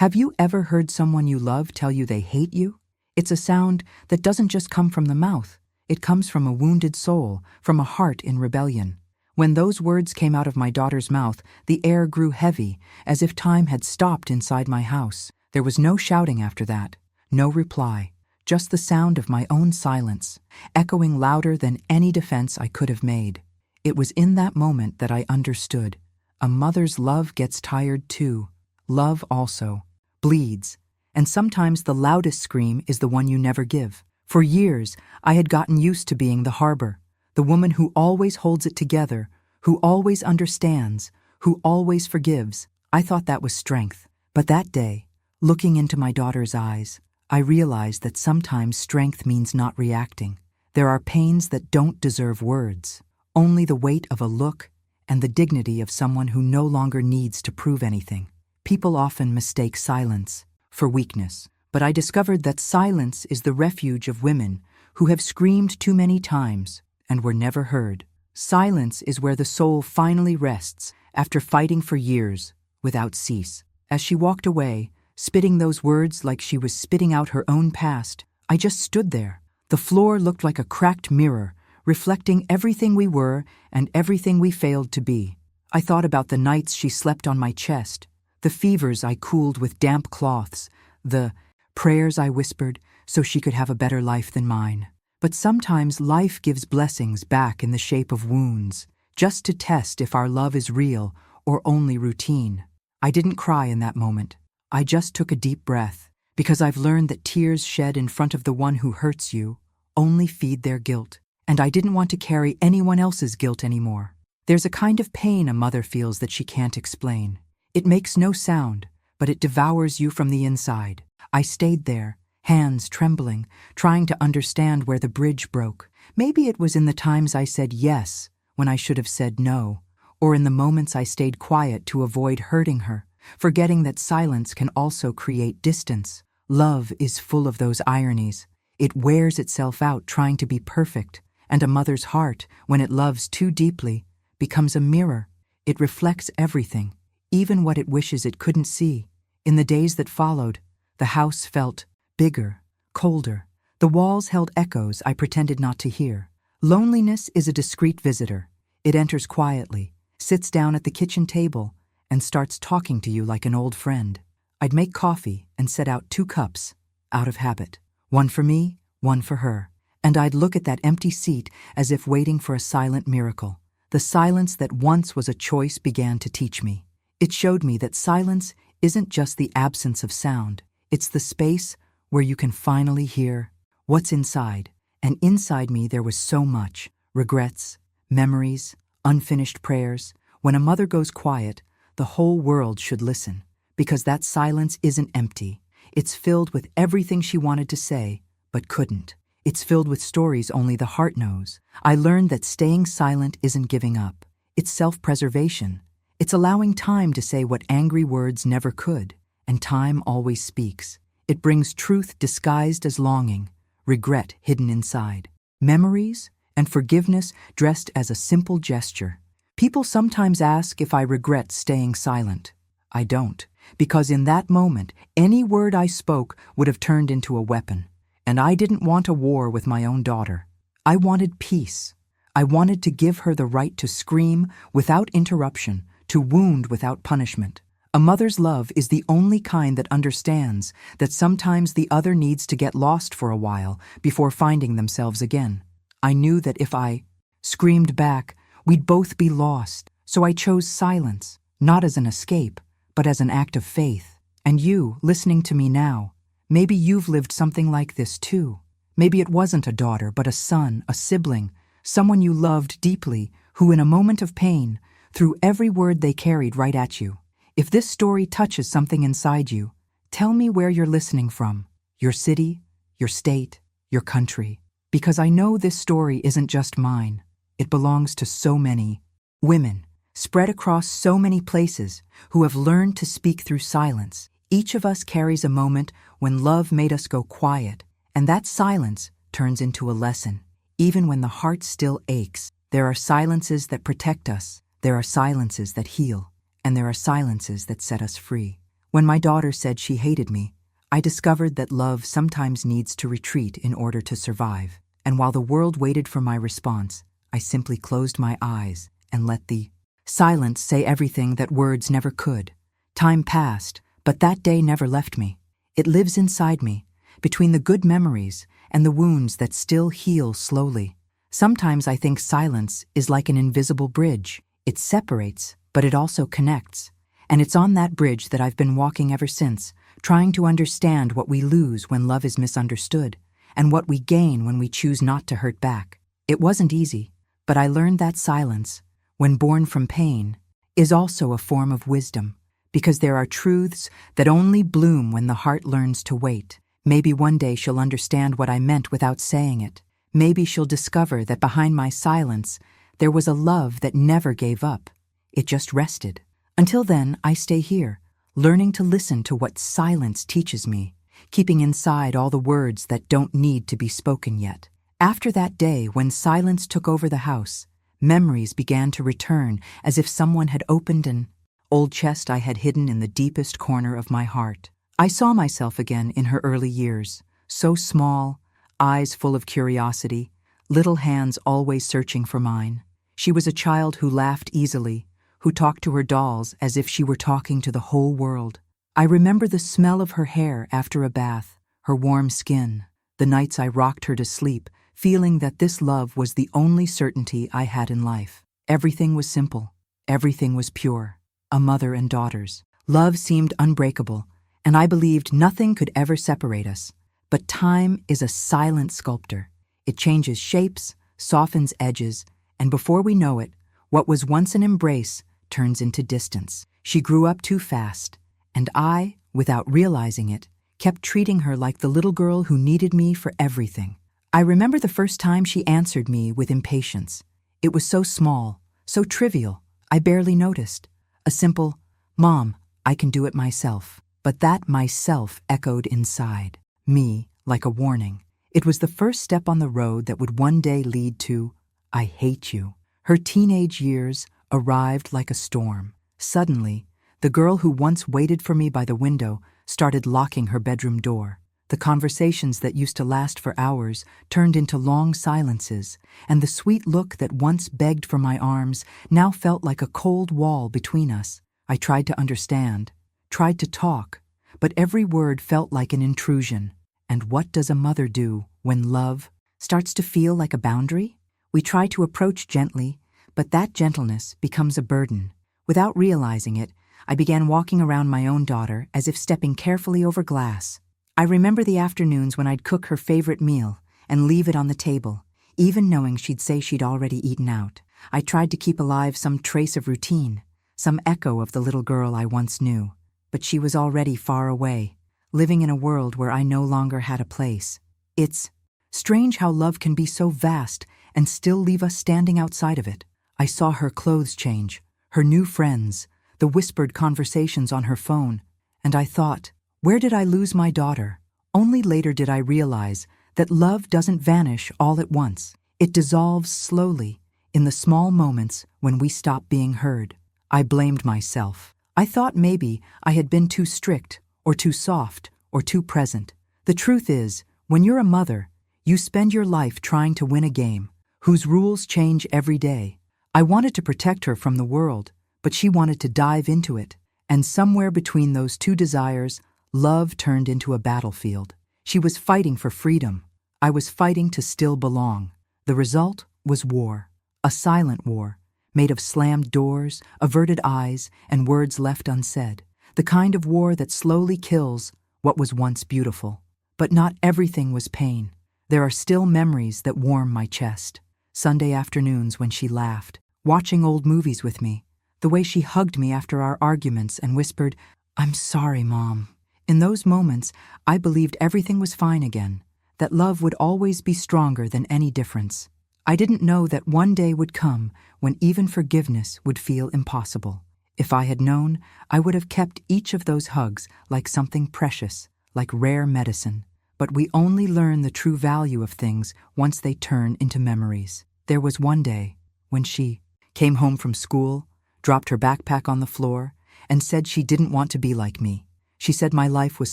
Have you ever heard someone you love tell you they hate you? It's a sound that doesn't just come from the mouth. It comes from a wounded soul, from a heart in rebellion. When those words came out of my daughter's mouth, the air grew heavy, as if time had stopped inside my house. There was no shouting after that, no reply, just the sound of my own silence, echoing louder than any defense I could have made. It was in that moment that I understood. A mother's love gets tired too. Love also bleeds, and sometimes the loudest scream is the one you never give. For years, I had gotten used to being the harbor, the woman who always holds it together, who always understands, who always forgives. I thought that was strength. But that day, looking into my daughter's eyes, I realized that sometimes strength means not reacting. There are pains that don't deserve words, only the weight of a look and the dignity of someone who no longer needs to prove anything. People often mistake silence for weakness, but I discovered that silence is the refuge of women who have screamed too many times and were never heard. Silence is where the soul finally rests after fighting for years without cease. As she walked away, spitting those words like she was spitting out her own past, I just stood there. The floor looked like a cracked mirror, reflecting everything we were and everything we failed to be. I thought about the nights she slept on my chest, the fevers I cooled with damp cloths, the prayers I whispered so she could have a better life than mine. But sometimes life gives blessings back in the shape of wounds, just to test if our love is real or only routine. I didn't cry in that moment. I just took a deep breath, because I've learned that tears shed in front of the one who hurts you only feed their guilt. And I didn't want to carry anyone else's guilt anymore. There's a kind of pain a mother feels that she can't explain. It makes no sound, but it devours you from the inside. I stayed there, hands trembling, trying to understand where the bridge broke. Maybe it was in the times I said yes when I should have said no, or in the moments I stayed quiet to avoid hurting her, forgetting that silence can also create distance. Love is full of those ironies. It wears itself out trying to be perfect, and a mother's heart, when it loves too deeply, becomes a mirror. It reflects everything, even what it wishes it couldn't see. In the days that followed, the house felt bigger, colder. The walls held echoes I pretended not to hear. Loneliness is a discreet visitor. It enters quietly, sits down at the kitchen table, and starts talking to you like an old friend. I'd make coffee and set out 2 cups, out of habit. One for me, one for her. And I'd look at that empty seat as if waiting for a silent miracle. The silence that once was a choice began to teach me. It showed me that silence isn't just the absence of sound. It's the space where you can finally hear what's inside. And inside me there was so much. Regrets, memories, unfinished prayers. When a mother goes quiet, the whole world should listen. Because that silence isn't empty. It's filled with everything she wanted to say, but couldn't. It's filled with stories only the heart knows. I learned that staying silent isn't giving up. It's self-preservation. It's allowing time to say what angry words never could, and time always speaks. It brings truth disguised as longing, regret hidden inside, memories and forgiveness dressed as a simple gesture. People sometimes ask if I regret staying silent. I don't, because in that moment, any word I spoke would have turned into a weapon. And I didn't want a war with my own daughter. I wanted peace. I wanted to give her the right to scream without interruption, to wound without punishment. A mother's love is the only kind that understands that sometimes the other needs to get lost for a while before finding themselves again. I knew that if I screamed back, we'd both be lost. So I chose silence, not as an escape, but as an act of faith. And you, listening to me now, maybe you've lived something like this too. Maybe it wasn't a daughter, but a son, a sibling, someone you loved deeply, who in a moment of pain, threw every word they carried right at you. If this story touches something inside you, tell me where you're listening from. Your city, your state, your country. Because I know this story isn't just mine. It belongs to so many women, spread across so many places, who have learned to speak through silence. Each of us carries a moment when love made us go quiet, and that silence turns into a lesson. Even when the heart still aches, there are silences that protect us, there are silences that heal, and there are silences that set us free. When my daughter said she hated me, I discovered that love sometimes needs to retreat in order to survive. And while the world waited for my response, I simply closed my eyes and let the silence say everything that words never could. Time passed, but that day never left me. It lives inside me, between the good memories and the wounds that still heal slowly. Sometimes I think silence is like an invisible bridge. It separates, but it also connects. And it's on that bridge that I've been walking ever since, trying to understand what we lose when love is misunderstood, and what we gain when we choose not to hurt back. It wasn't easy, but I learned that silence, when born from pain, is also a form of wisdom, because there are truths that only bloom when the heart learns to wait. Maybe one day she'll understand what I meant without saying it. Maybe she'll discover that behind my silence, there was a love that never gave up. It just rested. Until then, I stay here, learning to listen to what silence teaches me, keeping inside all the words that don't need to be spoken yet. After that day, when silence took over the house, memories began to return as if someone had opened an old chest I had hidden in the deepest corner of my heart. I saw myself again in her early years, so small, eyes full of curiosity, little hands always searching for mine. She was a child who laughed easily, who talked to her dolls as if she were talking to the whole world. I remember the smell of her hair after a bath, her warm skin, the nights I rocked her to sleep, feeling that this love was the only certainty I had in life. Everything was simple. Everything was pure. A mother and daughters. Love seemed unbreakable, and I believed nothing could ever separate us. But time is a silent sculptor. It changes shapes, softens edges, and before we know it, what was once an embrace turns into distance. She grew up too fast, and I, without realizing it, kept treating her like the little girl who needed me for everything. I remember the first time she answered me with impatience. It was so small, so trivial, I barely noticed. A simple, "Mom, I can do it myself." But that myself echoed inside me like a warning. It was the first step on the road that would one day lead to, "I hate you." Her teenage years arrived like a storm. Suddenly, the girl who once waited for me by the window started locking her bedroom door. The conversations that used to last for hours turned into long silences, and the sweet look that once begged for my arms now felt like a cold wall between us. I tried to understand, tried to talk, but every word felt like an intrusion. And what does a mother do when love starts to feel like a boundary? We try to approach gently, but that gentleness becomes a burden. Without realizing it, I began walking around my own daughter as if stepping carefully over glass. I remember the afternoons when I'd cook her favorite meal and leave it on the table, even knowing she'd say she'd already eaten out. I tried to keep alive some trace of routine, some echo of the little girl I once knew. But she was already far away, living in a world where I no longer had a place. It's strange how love can be so vast and still leave us standing outside of it. I saw her clothes change, her new friends, the whispered conversations on her phone, and I thought, where did I lose my daughter? Only later did I realize that love doesn't vanish all at once. It dissolves slowly, in the small moments when we stop being heard. I blamed myself. I thought maybe I had been too strict, or too soft, or too present. The truth is, when you're a mother, you spend your life trying to win a game, whose rules change every day. I wanted to protect her from the world, but she wanted to dive into it. And somewhere between those two desires, love turned into a battlefield. She was fighting for freedom. I was fighting to still belong. The result was war. A silent war, made of slammed doors, averted eyes, and words left unsaid. The kind of war that slowly kills what was once beautiful. But not everything was pain. There are still memories that warm my chest. Sunday afternoons when she laughed, watching old movies with me, the way she hugged me after our arguments and whispered, "I'm sorry, Mom." In those moments, I believed everything was fine again, that love would always be stronger than any difference. I didn't know that one day would come when even forgiveness would feel impossible. If I had known, I would have kept each of those hugs like something precious, like rare medicine. But we only learn the true value of things once they turn into memories. There was one day when she came home from school, dropped her backpack on the floor, and said she didn't want to be like me. She said my life was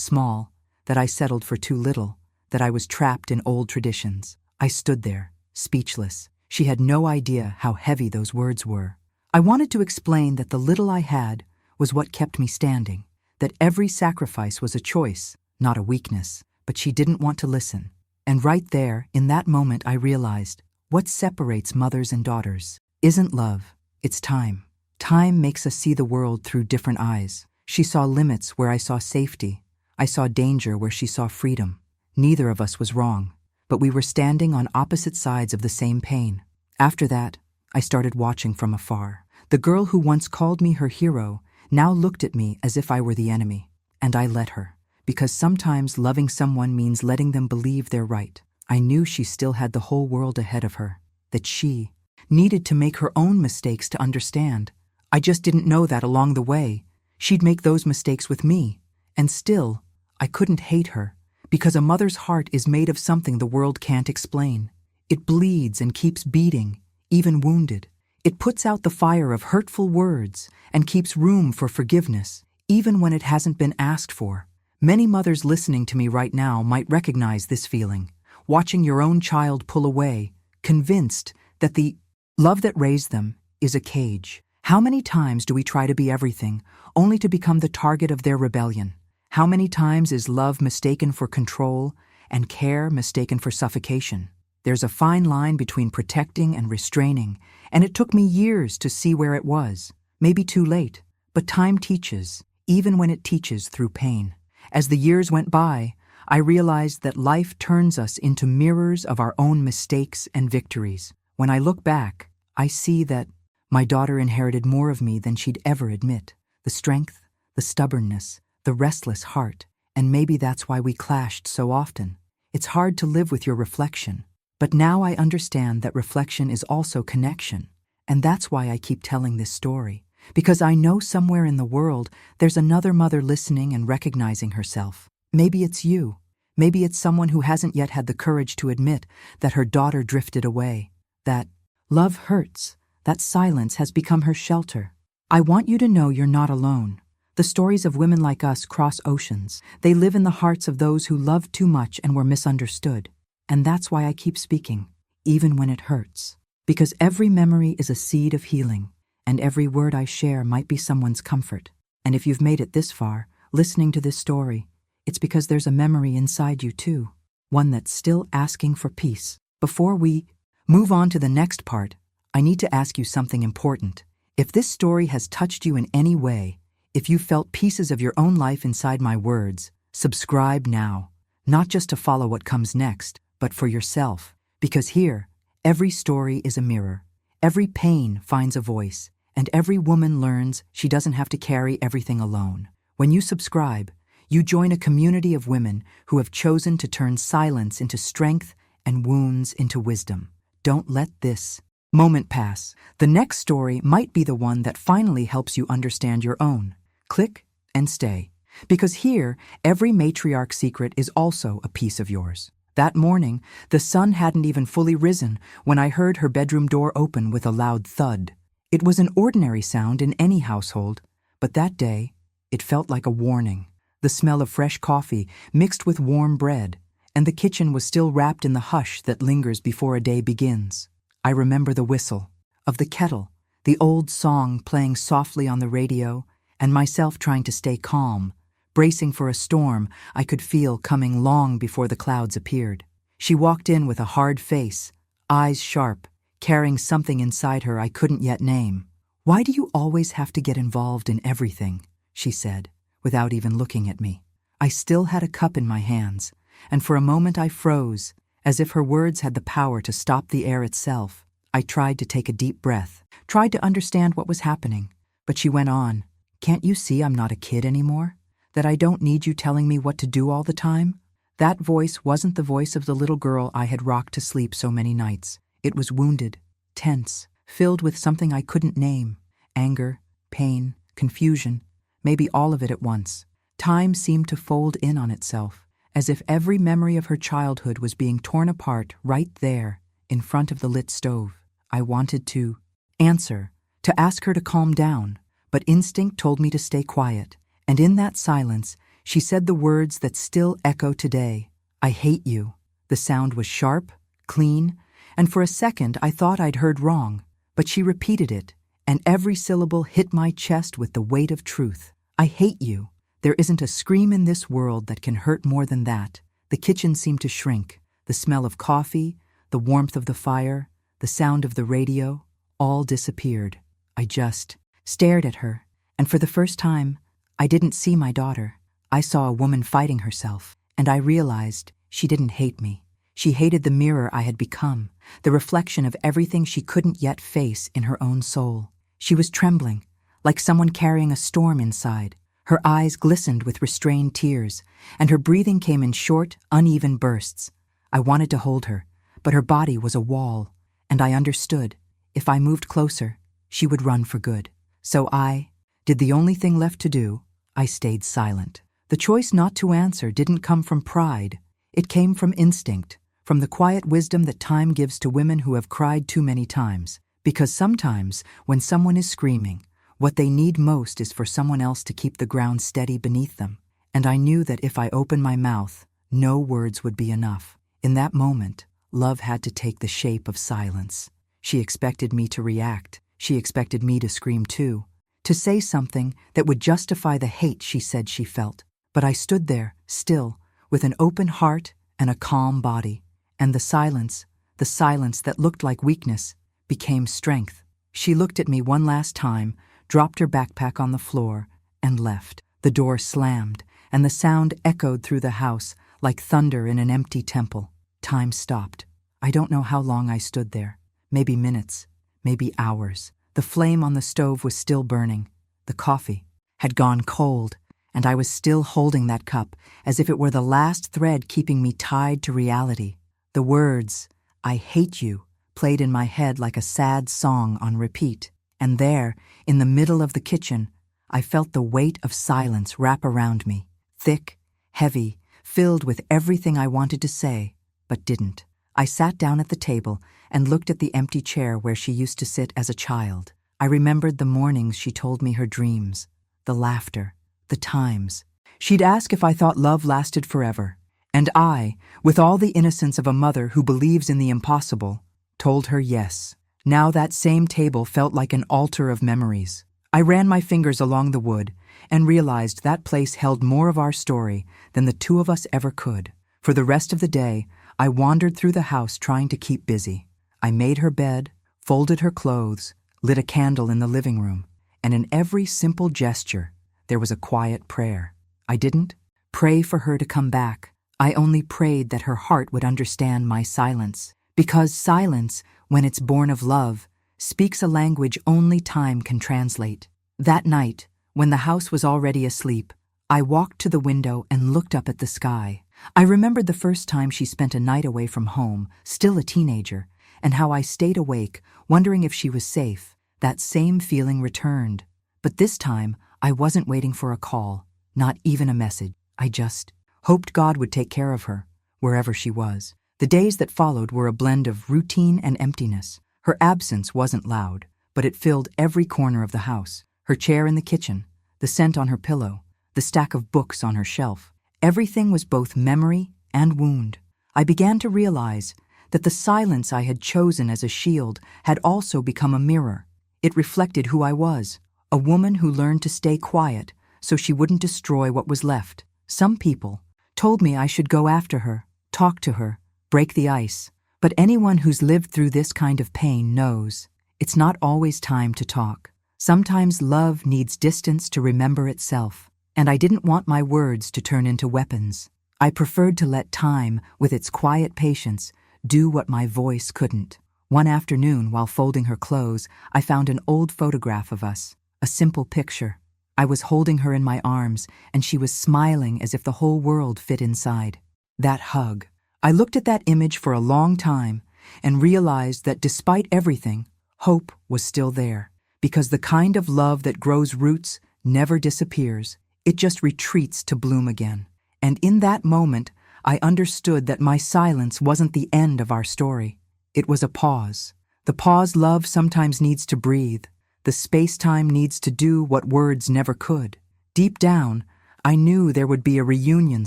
small, that I settled for too little, that I was trapped in old traditions. I stood there, speechless. She had no idea how heavy those words were. I wanted to explain that the little I had was what kept me standing, that every sacrifice was a choice, not a weakness, but she didn't want to listen. And right there, in that moment, I realized what separates mothers and daughters isn't love, it's time. Time makes us see the world through different eyes. She saw limits where I saw safety. I saw danger where she saw freedom. Neither of us was wrong, but we were standing on opposite sides of the same pain. After that, I started watching from afar. The girl who once called me her hero now looked at me as if I were the enemy. And I let her, because sometimes loving someone means letting them believe they're right. I knew she still had the whole world ahead of her, that she needed to make her own mistakes to understand. I just didn't know that along the way she'd make those mistakes with me. And still, I couldn't hate her, because a mother's heart is made of something the world can't explain. It bleeds and keeps beating, even wounded. It puts out the fire of hurtful words and keeps room for forgiveness, even when it hasn't been asked for. Many mothers listening to me right now might recognize this feeling, watching your own child pull away, convinced that the love that raised them is a cage. How many times do we try to be everything, only to become the target of their rebellion? How many times is love mistaken for control and care mistaken for suffocation? There's a fine line between protecting and restraining, and it took me years to see where it was. Maybe too late, but time teaches, even when it teaches through pain. As the years went by, I realized that life turns us into mirrors of our own mistakes and victories. When I look back, I see that my daughter inherited more of me than she'd ever admit. The strength, the stubbornness, the restless heart, and maybe that's why we clashed so often. It's hard to live with your reflection, but now I understand that reflection is also connection, and that's why I keep telling this story, because I know somewhere in the world there's another mother listening and recognizing herself. Maybe it's you. Maybe it's someone who hasn't yet had the courage to admit that her daughter drifted away, that love hurts, that silence has become her shelter. I want you to know you're not alone. The stories of women like us cross oceans. They live in the hearts of those who loved too much and were misunderstood. And that's why I keep speaking, even when it hurts. Because every memory is a seed of healing, and every word I share might be someone's comfort. And if you've made it this far, listening to this story, it's because there's a memory inside you too, one that's still asking for peace. Before we move on to the next part, I need to ask you something important. If this story has touched you in any way, if you felt pieces of your own life inside my words, subscribe now, not just to follow what comes next, but for yourself. Because here, every story is a mirror, every pain finds a voice, and every woman learns she doesn't have to carry everything alone. When you subscribe, you join a community of women who have chosen to turn silence into strength and wounds into wisdom. Don't let this moment pass. The next story might be the one that finally helps you understand your own. Click and stay. Because here, every matriarch secret is also a piece of yours. That morning, the sun hadn't even fully risen when I heard her bedroom door open with a loud thud. It was an ordinary sound in any household, but that day, it felt like a warning. The smell of fresh coffee mixed with warm bread, and the kitchen was still wrapped in the hush that lingers before a day begins. I remember the whistle of the kettle, the old song playing softly on the radio, and myself trying to stay calm, bracing for a storm I could feel coming long before the clouds appeared. She walked in with a hard face, eyes sharp, carrying something inside her I couldn't yet name. "Why do you always have to get involved in everything?" she said, without even looking at me. I still had a cup in my hands, and for a moment I froze, as if her words had the power to stop the air itself. I tried to take a deep breath, tried to understand what was happening, but she went on. "Can't you see I'm not a kid anymore? That I don't need you telling me what to do all the time?" That voice wasn't the voice of the little girl I had rocked to sleep so many nights. It was wounded, tense, filled with something I couldn't name. Anger, pain, confusion, maybe all of it at once. Time seemed to fold in on itself, as if every memory of her childhood was being torn apart right there, in front of the lit stove. I wanted to answer, to ask her to calm down, but instinct told me to stay quiet, and in that silence, She said the words that still echo today. I hate you. The sound was sharp, clean, and for a second I thought I'd heard wrong. But she repeated it, and every syllable hit my chest with the weight of truth. I hate you. There isn't a scream in this world that can hurt more than that. The kitchen seemed to shrink. The smell of coffee, the warmth of the fire, the sound of the radio, all disappeared. I just stared at her, and for the first time, I didn't see my daughter. I saw a woman fighting herself, and I realized she didn't hate me. She hated the mirror I had become, the reflection of everything she couldn't yet face in her own soul. She was trembling, like someone carrying a storm inside. Her eyes glistened with restrained tears, and her breathing came in short, uneven bursts. I wanted to hold her, but her body was a wall, and I understood. If I moved closer, she would run for good. So I did the only thing left to do. I stayed silent. The choice not to answer didn't come from pride. It came from instinct, from the quiet wisdom that time gives to women who have cried too many times. Because sometimes, when someone is screaming, what they need most is for someone else to keep the ground steady beneath them. And I knew that if I opened my mouth, no words would be enough. In that moment, love had to take the shape of silence. She expected me to react. She expected me to scream too, to say something that would justify the hate she said she felt. But I stood there, still, with an open heart and a calm body. And the silence that looked like weakness, became strength. She looked at me one last time, dropped her backpack on the floor, and left. The door slammed, and the sound echoed through the house like thunder in an empty temple. Time stopped. I don't know how long I stood there. Maybe minutes, maybe hours. The flame on the stove was still burning. The coffee had gone cold, and I was still holding that cup as if it were the last thread keeping me tied to reality. The words, "I hate you," played in my head like a sad song on repeat. And there, in the middle of the kitchen, I felt the weight of silence wrap around me, thick, heavy, filled with everything I wanted to say, but didn't. I sat down at the table and looked at the empty chair where she used to sit as a child. I remembered the mornings she told me her dreams, the laughter, the times. She'd ask if I thought love lasted forever, and I, with all the innocence of a mother who believes in the impossible, told her yes. Now that same table felt like an altar of memories. I ran my fingers along the wood and realized that place held more of our story than the two of us ever could. For the rest of the day, I wandered through the house trying to keep busy. I made her bed, folded her clothes, lit a candle in the living room, and in every simple gesture, there was a quiet prayer. I didn't pray for her to come back. I only prayed that her heart would understand my silence. Because silence, when it's born of love, speaks a language only time can translate. That night, when the house was already asleep, I walked to the window and looked up at the sky. I remembered the first time she spent a night away from home, still a teenager, and how I stayed awake, wondering if she was safe. That same feeling returned. But this time, I wasn't waiting for a call, not even a message. I just hoped God would take care of her, wherever she was. The days that followed were a blend of routine and emptiness. Her absence wasn't loud, but it filled every corner of the house. Her chair in the kitchen, the scent on her pillow, the stack of books on her shelf. Everything was both memory and wound. I began to realize that the silence I had chosen as a shield had also become a mirror. It reflected who I was, a woman who learned to stay quiet so she wouldn't destroy what was left. Some people told me I should go after her, talk to her, break the ice. But anyone who's lived through this kind of pain knows it's not always time to talk. Sometimes love needs distance to remember itself, and I didn't want my words to turn into weapons. I preferred to let time, with its quiet patience, do what my voice couldn't. One afternoon, while folding her clothes, I found an old photograph of us, a simple picture. I was holding her in my arms, and she was smiling as if the whole world fit inside. That hug. I looked at that image for a long time and realized that despite everything, hope was still there. Because the kind of love that grows roots never disappears. It just retreats to bloom again. And in that moment, I understood that my silence wasn't the end of our story. It was a pause. The pause love sometimes needs to breathe. The space-time needs to do what words never could. Deep down, I knew there would be a reunion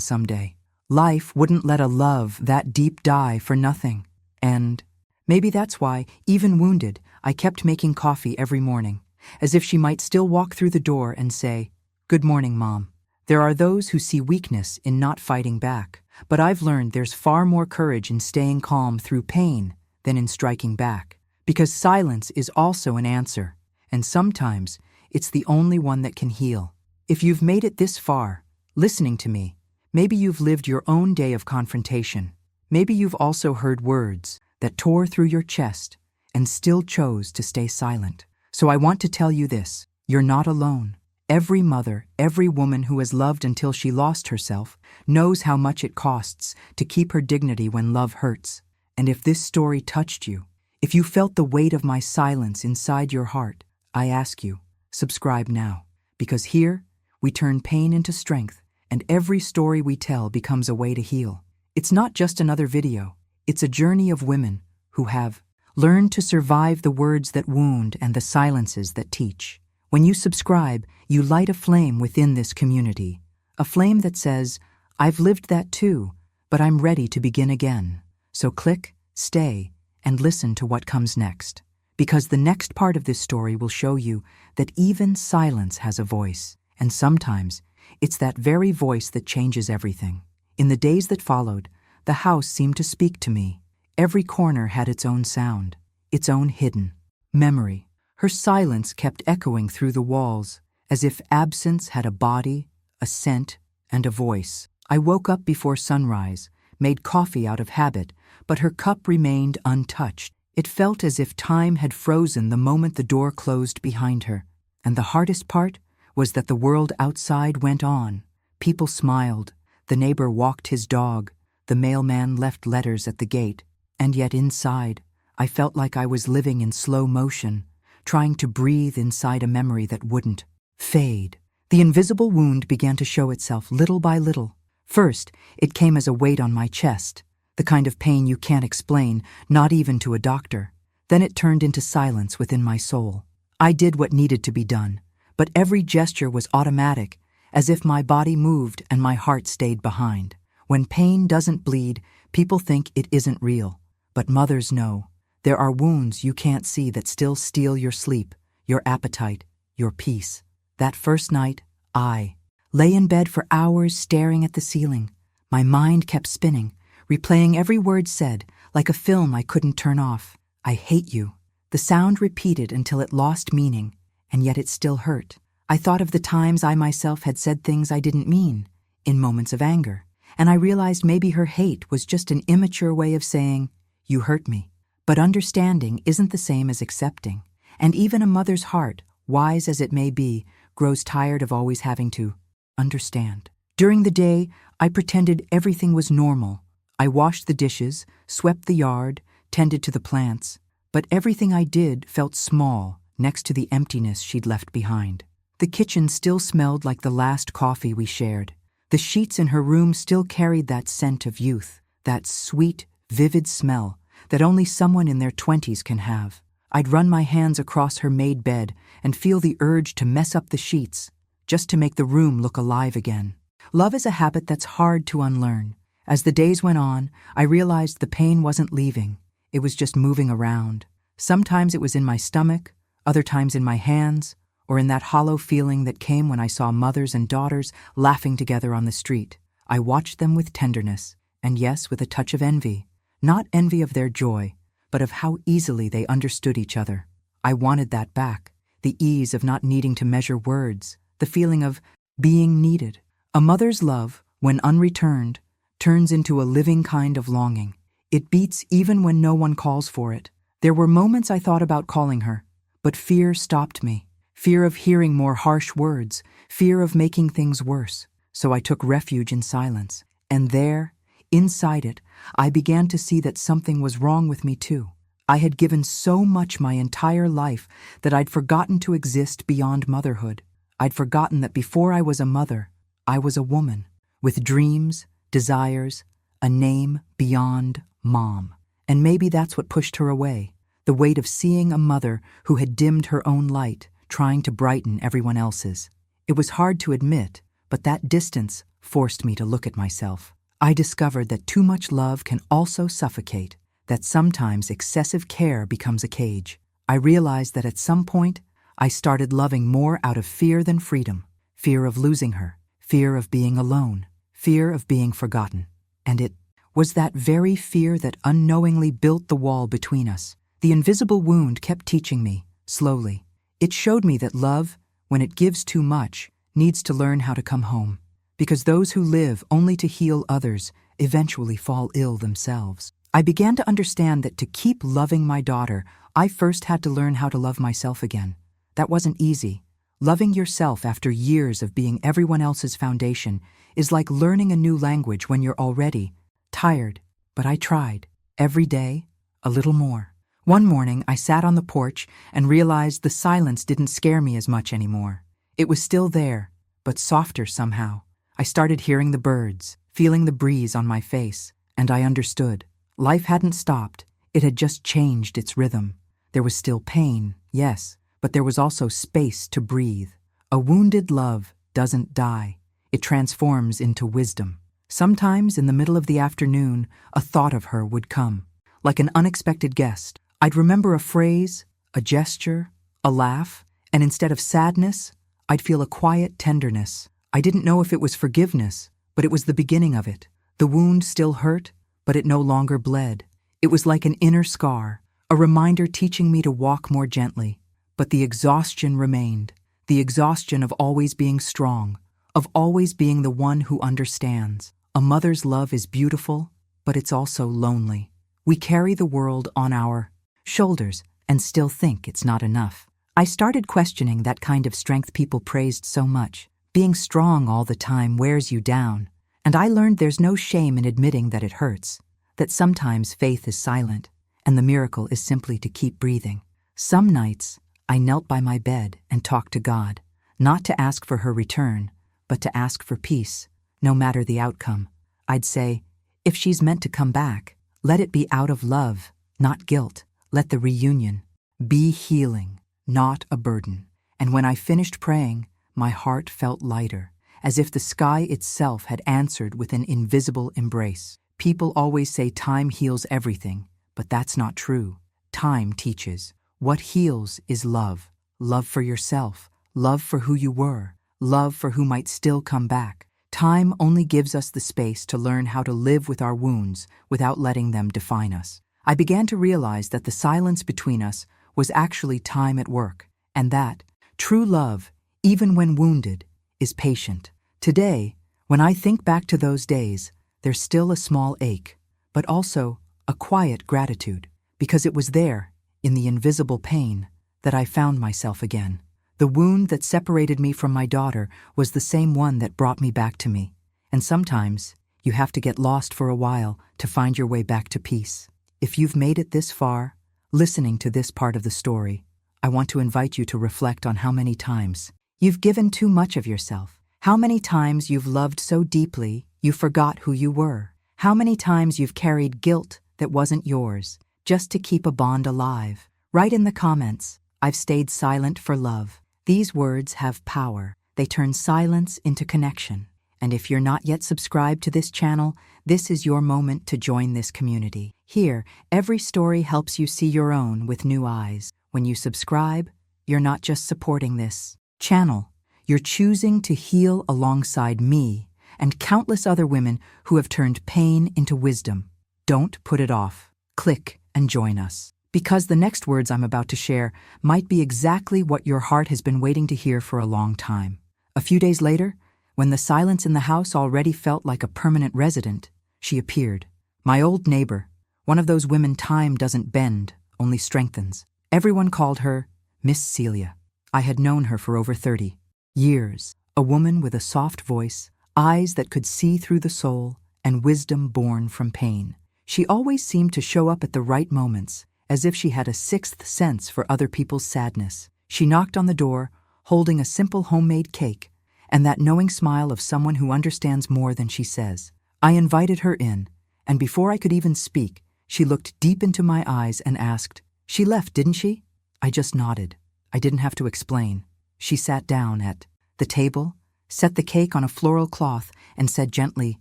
someday. Life wouldn't let a love that deep die for nothing. And maybe that's why, even wounded, I kept making coffee every morning, as if she might still walk through the door and say, "Good morning, Mom." There are those who see weakness in not fighting back, but I've learned there's far more courage in staying calm through pain than in striking back, because silence is also an answer, and sometimes it's the only one that can heal. If you've made it this far, listening to me, maybe you've lived your own day of confrontation. Maybe you've also heard words that tore through your chest and still chose to stay silent. So I want to tell you this: you're not alone. Every mother, every woman who has loved until she lost herself, knows how much it costs to keep her dignity when love hurts. And if this story touched you, if you felt the weight of my silence inside your heart, I ask you, subscribe now. Because here, we turn pain into strength, and every story we tell becomes a way to heal. It's not just another video. It's a journey of women who have learned to survive the words that wound and the silences that teach. When you subscribe, you light a flame within this community, a flame that says, "I've lived that too, but I'm ready to begin again." So click, stay, and listen to what comes next. Because the next part of this story will show you that even silence has a voice, and sometimes it's that very voice that changes everything. In the days that followed, the house seemed to speak to me. Every corner had its own sound, its own hidden memory. Her silence kept echoing through the walls, as if absence had a body, a scent, and a voice. I woke up before sunrise, made coffee out of habit, but her cup remained untouched. It felt as if time had frozen the moment the door closed behind her. And the hardest part was that the world outside went on. People smiled, the neighbor walked his dog, the mailman left letters at the gate, and yet inside, I felt like I was living in slow motion, trying to breathe inside a memory that wouldn't fade. The invisible wound began to show itself little by little. First, it came as a weight on my chest, the kind of pain you can't explain, not even to a doctor. Then it turned into silence within my soul. I did what needed to be done, but every gesture was automatic, as if my body moved and my heart stayed behind. When pain doesn't bleed, people think it isn't real. But mothers know. There are wounds you can't see that still steal your sleep, your appetite, your peace. That first night, I lay in bed for hours staring at the ceiling. My mind kept spinning, replaying every word said, like a film I couldn't turn off. "I hate you." The sound repeated until it lost meaning, and yet it still hurt. I thought of the times I myself had said things I didn't mean, in moments of anger, and I realized maybe her hate was just an immature way of saying, "You hurt me." But understanding isn't the same as accepting, and even a mother's heart, wise as it may be, grows tired of always having to understand. During the day, I pretended everything was normal. I washed the dishes, swept the yard, tended to the plants, but everything I did felt small next to the emptiness she'd left behind. The kitchen still smelled like the last coffee we shared. The sheets in her room still carried that scent of youth, that sweet, vivid smell that only someone in their 20s can have. I'd run my hands across her made bed and feel the urge to mess up the sheets, just to make the room look alive again. Love is a habit that's hard to unlearn. As the days went on, I realized the pain wasn't leaving. It was just moving around. Sometimes it was in my stomach, other times in my hands, or in that hollow feeling that came when I saw mothers and daughters laughing together on the street. I watched them with tenderness, and yes, with a touch of envy. Not envy of their joy, but of how easily they understood each other. I wanted that back, the ease of not needing to measure words, the feeling of being needed. A mother's love, when unreturned, turns into a living kind of longing. It beats even when no one calls for it. There were moments I thought about calling her, but fear stopped me. Fear of hearing more harsh words, fear of making things worse. So I took refuge in silence. And there, inside it, I began to see that something was wrong with me too. I had given so much my entire life that I'd forgotten to exist beyond motherhood. I'd forgotten that before I was a mother, I was a woman, with dreams, desires, a name beyond mom. And maybe that's what pushed her away, the weight of seeing a mother who had dimmed her own light, trying to brighten everyone else's. It was hard to admit, but that distance forced me to look at myself. I discovered that too much love can also suffocate, that sometimes excessive care becomes a cage. I realized that at some point, I started loving more out of fear than freedom. Fear of losing her, fear of being alone, fear of being forgotten. And it was that very fear that unknowingly built the wall between us. The invisible wound kept teaching me, slowly. It showed me that love, when it gives too much, needs to learn how to come home. Because those who live only to heal others eventually fall ill themselves. I began to understand that to keep loving my daughter, I first had to learn how to love myself again. That wasn't easy. Loving yourself after years of being everyone else's foundation is like learning a new language when you're already tired. But I tried. Every day, a little more. One morning, I sat on the porch and realized the silence didn't scare me as much anymore. It was still there, but softer somehow. I started hearing the birds, feeling the breeze on my face, and I understood. Life hadn't stopped. It had just changed its rhythm. There was still pain, yes, but there was also space to breathe. A wounded love doesn't die. It transforms into wisdom. Sometimes in the middle of the afternoon, a thought of her would come. Like an unexpected guest, I'd remember a phrase, a gesture, a laugh, and instead of sadness, I'd feel a quiet tenderness. I didn't know if it was forgiveness, but it was the beginning of it. The wound still hurt, but it no longer bled. It was like an inner scar, a reminder teaching me to walk more gently. But the exhaustion remained, the exhaustion of always being strong, of always being the one who understands. A mother's love is beautiful, but it's also lonely. We carry the world on our shoulders and still think it's not enough. I started questioning that kind of strength people praised so much. Being strong all the time wears you down, and I learned there's no shame in admitting that it hurts, that sometimes faith is silent, and the miracle is simply to keep breathing. Some nights, I knelt by my bed and talked to God, not to ask for her return, but to ask for peace, no matter the outcome. I'd say, if she's meant to come back, let it be out of love, not guilt. Let the reunion be healing, not a burden. And when I finished praying, my heart felt lighter, as if the sky itself had answered with an invisible embrace. People always say time heals everything, but that's not true. Time teaches. What heals is love. Love for yourself, love for who you were, love for who might still come back. Time only gives us the space to learn how to live with our wounds without letting them define us. I began to realize that the silence between us was actually time at work, and that true love, even when wounded, is patient. Today, when I think back to those days, there's still a small ache, but also a quiet gratitude, because it was there, in the invisible pain, that I found myself again. The wound that separated me from my daughter was the same one that brought me back to me. And sometimes, you have to get lost for a while to find your way back to peace. If you've made it this far, listening to this part of the story, I want to invite you to reflect on how many times you've given too much of yourself. How many times you've loved so deeply you forgot who you were. How many times you've carried guilt that wasn't yours, just to keep a bond alive. Write in the comments, I've stayed silent for love. These words have power. They turn silence into connection. And if you're not yet subscribed to this channel, this is your moment to join this community. Here, every story helps you see your own with new eyes. When you subscribe, you're not just supporting this channel. You're choosing to heal alongside me and countless other women who have turned pain into wisdom. Don't put it off. Click and join us. Because the next words I'm about to share might be exactly what your heart has been waiting to hear for a long time. A few days later, when the silence in the house already felt like a permanent resident, she appeared. My old neighbor, one of those women time doesn't bend, only strengthens. Everyone called her Miss Celia. I had known her for over 30 years, a woman with a soft voice, eyes that could see through the soul, and wisdom born from pain. She always seemed to show up at the right moments, as if she had a sixth sense for other people's sadness. She knocked on the door, holding a simple homemade cake, and that knowing smile of someone who understands more than she says. I invited her in, and before I could even speak, she looked deep into my eyes and asked, "She left, didn't she?" I just nodded. I didn't have to explain. She sat down at the table, set the cake on a floral cloth, and said gently,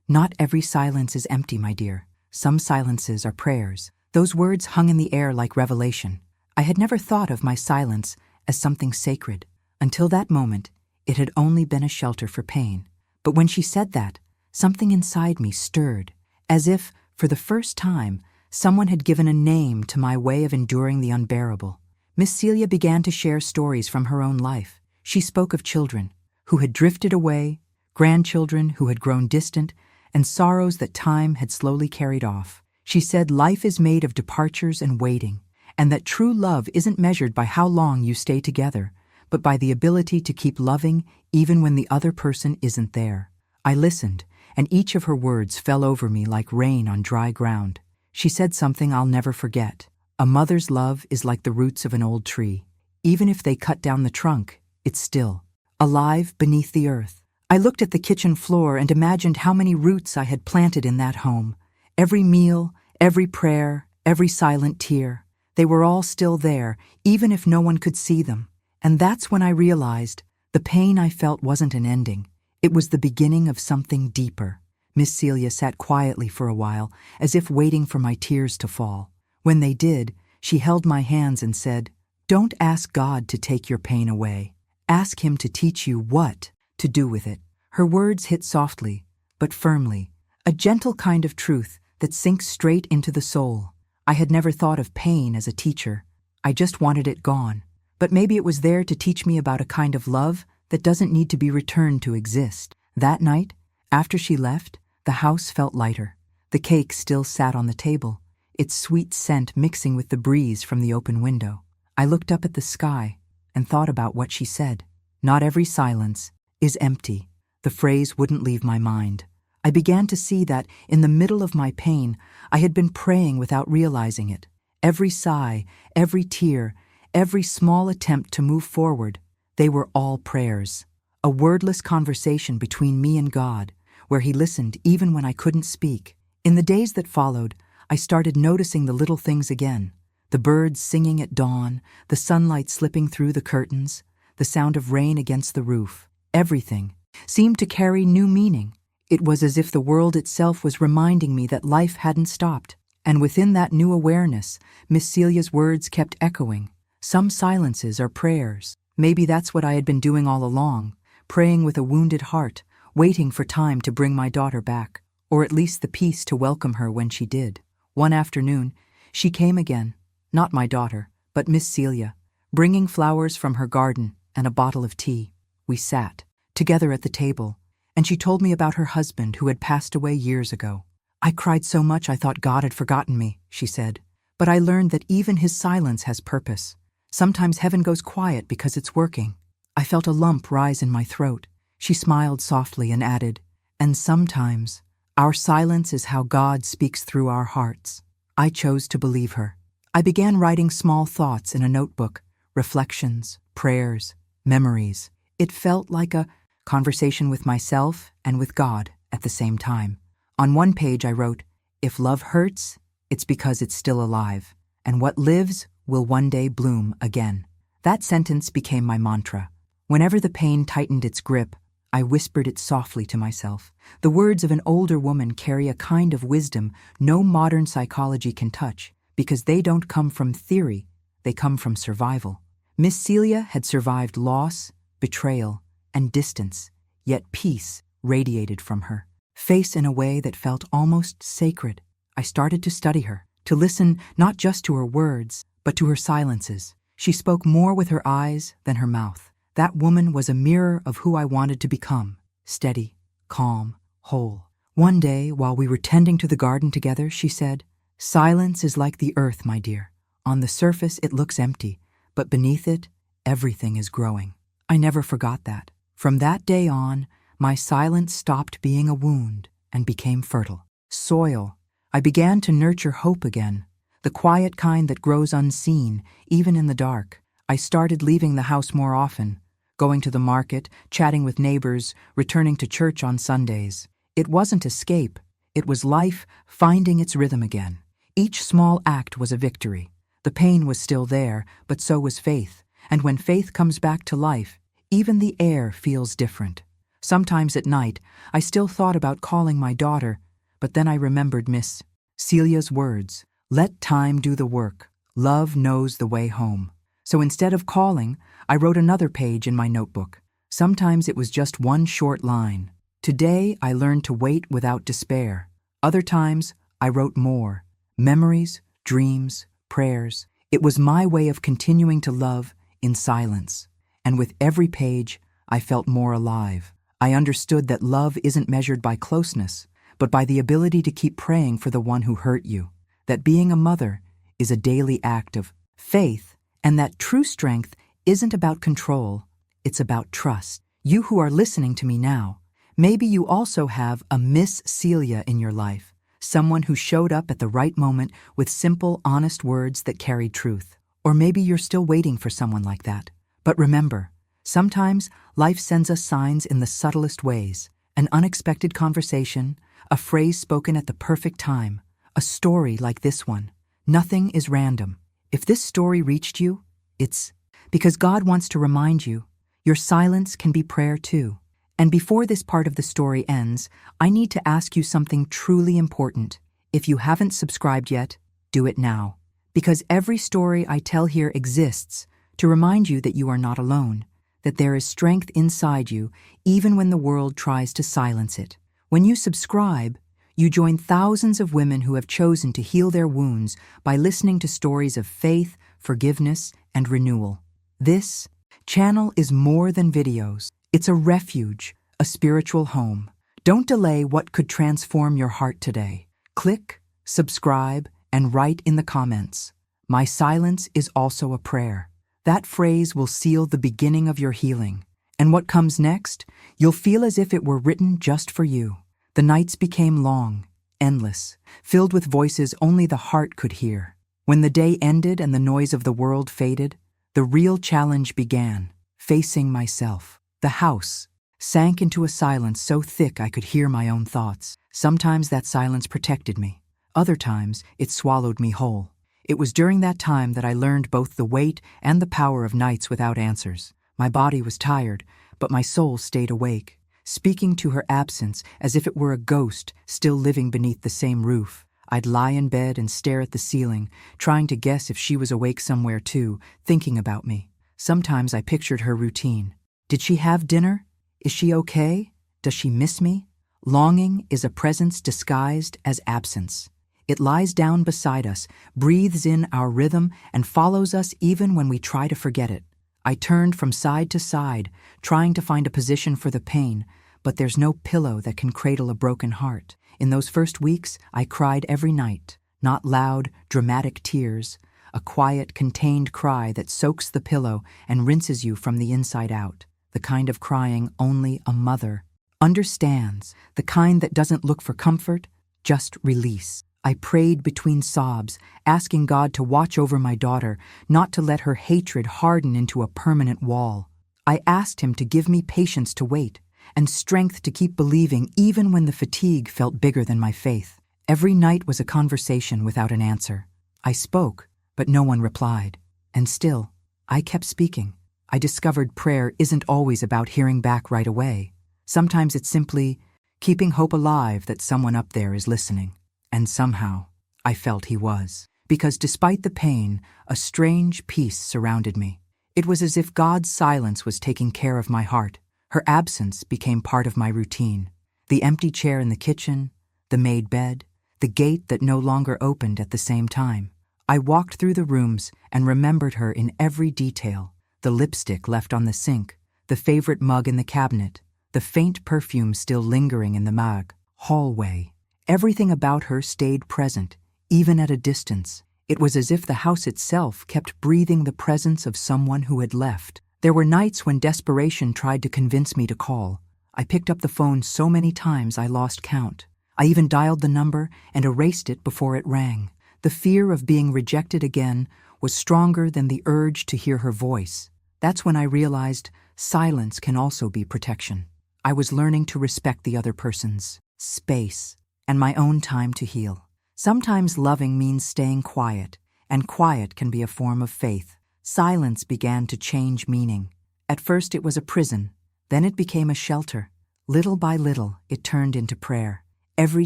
"Not every silence is empty, my dear. Some silences are prayers." Those words hung in the air like revelation. I had never thought of my silence as something sacred. Until that moment, it had only been a shelter for pain. But when she said that, something inside me stirred, as if, for the first time, someone had given a name to my way of enduring the unbearable. Miss Celia began to share stories from her own life. She spoke of children who had drifted away, grandchildren who had grown distant, and sorrows that time had slowly carried off. She said life is made of departures and waiting, and that true love isn't measured by how long you stay together, but by the ability to keep loving even when the other person isn't there. I listened, and each of her words fell over me like rain on dry ground. She said something I'll never forget. A mother's love is like the roots of an old tree. Even if they cut down the trunk, it's still alive beneath the earth. I looked at the kitchen floor and imagined how many roots I had planted in that home. Every meal, every prayer, every silent tear. They were all still there, even if no one could see them. And that's when I realized the pain I felt wasn't an ending. It was the beginning of something deeper. Miss Celia sat quietly for a while, as if waiting for my tears to fall. When they did, she held my hands and said, "Don't ask God to take your pain away. Ask Him to teach you what to do with it." Her words hit softly, but firmly, a gentle kind of truth that sinks straight into the soul. I had never thought of pain as a teacher. I just wanted it gone. But maybe it was there to teach me about a kind of love that doesn't need to be returned to exist. That night, after she left, the house felt lighter. The cake still sat on the table, its sweet scent mixing with the breeze from the open window. I looked up at the sky and thought about what she said. Not every silence is empty. The phrase wouldn't leave my mind. I began to see that, in the middle of my pain, I had been praying without realizing it. Every sigh, every tear, every small attempt to move forward, they were all prayers. A wordless conversation between me and God, where He listened even when I couldn't speak. In the days that followed, I started noticing the little things again. The birds singing at dawn, the sunlight slipping through the curtains, the sound of rain against the roof. Everything seemed to carry new meaning. It was as if the world itself was reminding me that life hadn't stopped. And within that new awareness, Miss Celia's words kept echoing. Some silences are prayers. Maybe that's what I had been doing all along, praying with a wounded heart, waiting for time to bring my daughter back, or at least the peace to welcome her when she did. One afternoon, she came again, not my daughter, but Miss Celia, bringing flowers from her garden and a bottle of tea. We sat together at the table, and she told me about her husband who had passed away years ago. "I cried so much I thought God had forgotten me," she said. "But I learned that even His silence has purpose. Sometimes heaven goes quiet because it's working." I felt a lump rise in my throat. She smiled softly and added, "And sometimes our silence is how God speaks through our hearts." I chose to believe her. I began writing small thoughts in a notebook, reflections, prayers, memories. It felt like a conversation with myself and with God at the same time. On one page I wrote, "If love hurts, it's because it's still alive, and what lives will one day bloom again." That sentence became my mantra. Whenever the pain tightened its grip, I whispered it softly to myself. The words of an older woman carry a kind of wisdom no modern psychology can touch, because they don't come from theory, they come from survival. Miss Celia had survived loss, betrayal, and distance, yet peace radiated from her face in a way that felt almost sacred. I started to study her, to listen not just to her words, but to her silences. She spoke more with her eyes than her mouth. That woman was a mirror of who I wanted to become: steady, calm, whole. One day, while we were tending to the garden together, she said, "Silence is like the earth, my dear. On the surface, it looks empty, but beneath it, everything is growing." I never forgot that. From that day on, my silence stopped being a wound and became fertile soil. I began to nurture hope again, the quiet kind that grows unseen, even in the dark. I started leaving the house more often, going to the market, chatting with neighbors, returning to church on Sundays. It wasn't escape, it was life finding its rhythm again. Each small act was a victory. The pain was still there, but so was faith. And when faith comes back to life, even the air feels different. Sometimes at night, I still thought about calling my daughter, but then I remembered Miss Celia's words, "Let time do the work. Love knows the way home." So instead of calling, I wrote another page in my notebook. Sometimes it was just one short line. "Today I learned to wait without despair." Other times, I wrote more. Memories, dreams, prayers. It was my way of continuing to love in silence. And with every page, I felt more alive. I understood that love isn't measured by closeness, but by the ability to keep praying for the one who hurt you. That being a mother is a daily act of faith, and that true strength isn't about control, it's about trust. You who are listening to me now, maybe you also have a Miss Celia in your life, someone who showed up at the right moment with simple, honest words that carried truth. Or maybe you're still waiting for someone like that. But remember, sometimes life sends us signs in the subtlest ways. An unexpected conversation, a phrase spoken at the perfect time, a story like this one. Nothing is random. If this story reached you, it's because God wants to remind you your silence can be prayer too. And before this part of the story ends, I need to ask you something truly important. If you haven't subscribed yet, do it now. Because every story I tell here exists to remind you that you are not alone, that there is strength inside you even when the world tries to silence it. When you subscribe, you join thousands of women who have chosen to heal their wounds by listening to stories of faith, forgiveness, and renewal. This channel is more than videos. It's a refuge, a spiritual home. Don't delay what could transform your heart today. Click, subscribe, and write in the comments, "My silence is also a prayer." That phrase will seal the beginning of your healing. And what comes next, you'll feel as if it were written just for you. The nights became long, endless, filled with voices only the heart could hear. When the day ended and the noise of the world faded, the real challenge began, facing myself. The house sank into a silence so thick I could hear my own thoughts. Sometimes that silence protected me. Other times, it swallowed me whole. It was during that time that I learned both the weight and the power of nights without answers. My body was tired, but my soul stayed awake, speaking to her absence as if it were a ghost still living beneath the same roof. I'd lie in bed and stare at the ceiling, trying to guess if she was awake somewhere too, thinking about me. Sometimes I pictured her routine. Did she have dinner? Is she okay? Does she miss me? Longing is a presence disguised as absence. It lies down beside us, breathes in our rhythm, and follows us even when we try to forget it. I turned from side to side, trying to find a position for the pain, but there's no pillow that can cradle a broken heart. In those first weeks, I cried every night, not loud, dramatic tears, a quiet, contained cry that soaks the pillow and rinses you from the inside out, the kind of crying only a mother understands, the kind that doesn't look for comfort, just release. I prayed between sobs, asking God to watch over my daughter, not to let her hatred harden into a permanent wall. I asked him to give me patience to wait, and strength to keep believing even when the fatigue felt bigger than my faith. Every night was a conversation without an answer. I spoke, but no one replied. And still, I kept speaking. I discovered prayer isn't always about hearing back right away. Sometimes it's simply keeping hope alive that someone up there is listening. And somehow, I felt he was. Because despite the pain, a strange peace surrounded me. It was as if God's silence was taking care of my heart. Her absence became part of my routine. The empty chair in the kitchen, the made bed, the gate that no longer opened at the same time. I walked through the rooms and remembered her in every detail. The lipstick left on the sink, the favorite mug in the cabinet, the faint perfume still lingering in the hallway. Everything about her stayed present, even at a distance. It was as if the house itself kept breathing the presence of someone who had left. There were nights when desperation tried to convince me to call. I picked up the phone so many times I lost count. I even dialed the number and erased it before it rang. The fear of being rejected again was stronger than the urge to hear her voice. That's when I realized silence can also be protection. I was learning to respect the other person's space and my own time to heal. Sometimes loving means staying quiet, and quiet can be a form of faith. Silence began to change meaning. At first it was a prison, then it became a shelter, Little by little, it turned into prayer. Every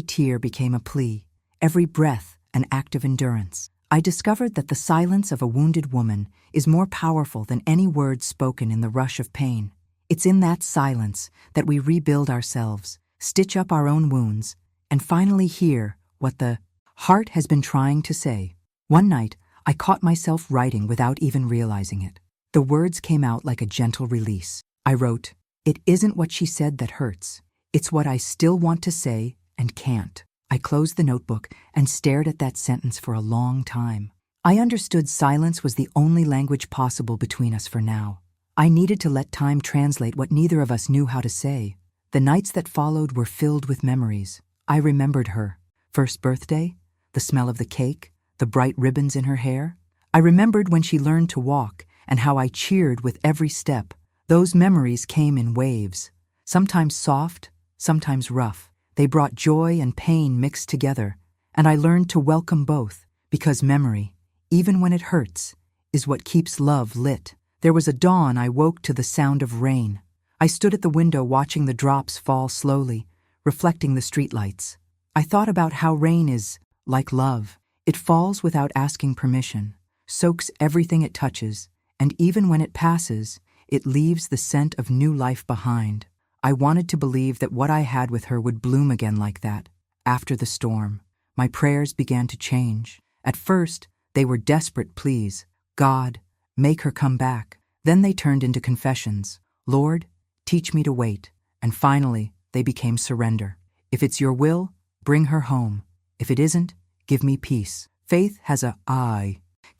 tear became a plea, every breath an act of endurance. I discovered that the silence of a wounded woman is more powerful than any words spoken in the rush of pain. It's in that silence that we rebuild ourselves, stitch up our own wounds, and finally hear what the heart has been trying to say. One night, I caught myself writing without even realizing it. The words came out like a gentle release. I wrote, "It isn't what she said that hurts. It's what I still want to say and can't." I closed the notebook and stared at that sentence for a long time. I understood silence was the only language possible between us for now. I needed to let time translate what neither of us knew how to say. The nights that followed were filled with memories. I remembered her first birthday, the smell of the cake, the bright ribbons in her hair. I remembered when she learned to walk and how I cheered with every step. Those memories came in waves, sometimes soft, sometimes rough. They brought joy and pain mixed together, and I learned to welcome both, because memory, even when it hurts, is what keeps love lit. There was a dawn I woke to the sound of rain. I stood at the window watching the drops fall slowly, reflecting the streetlights. I thought about how rain is like love. It falls without asking permission, soaks everything it touches, and even when it passes, it leaves the scent of new life behind. I wanted to believe that what I had with her would bloom again like that, after the storm. My prayers began to change. At first, they were desperate pleas. God, make her come back. Then they turned into confessions. Lord, teach me to wait. And finally, they became surrender. If it's your will, bring her home. If it isn't, give me peace. Faith has a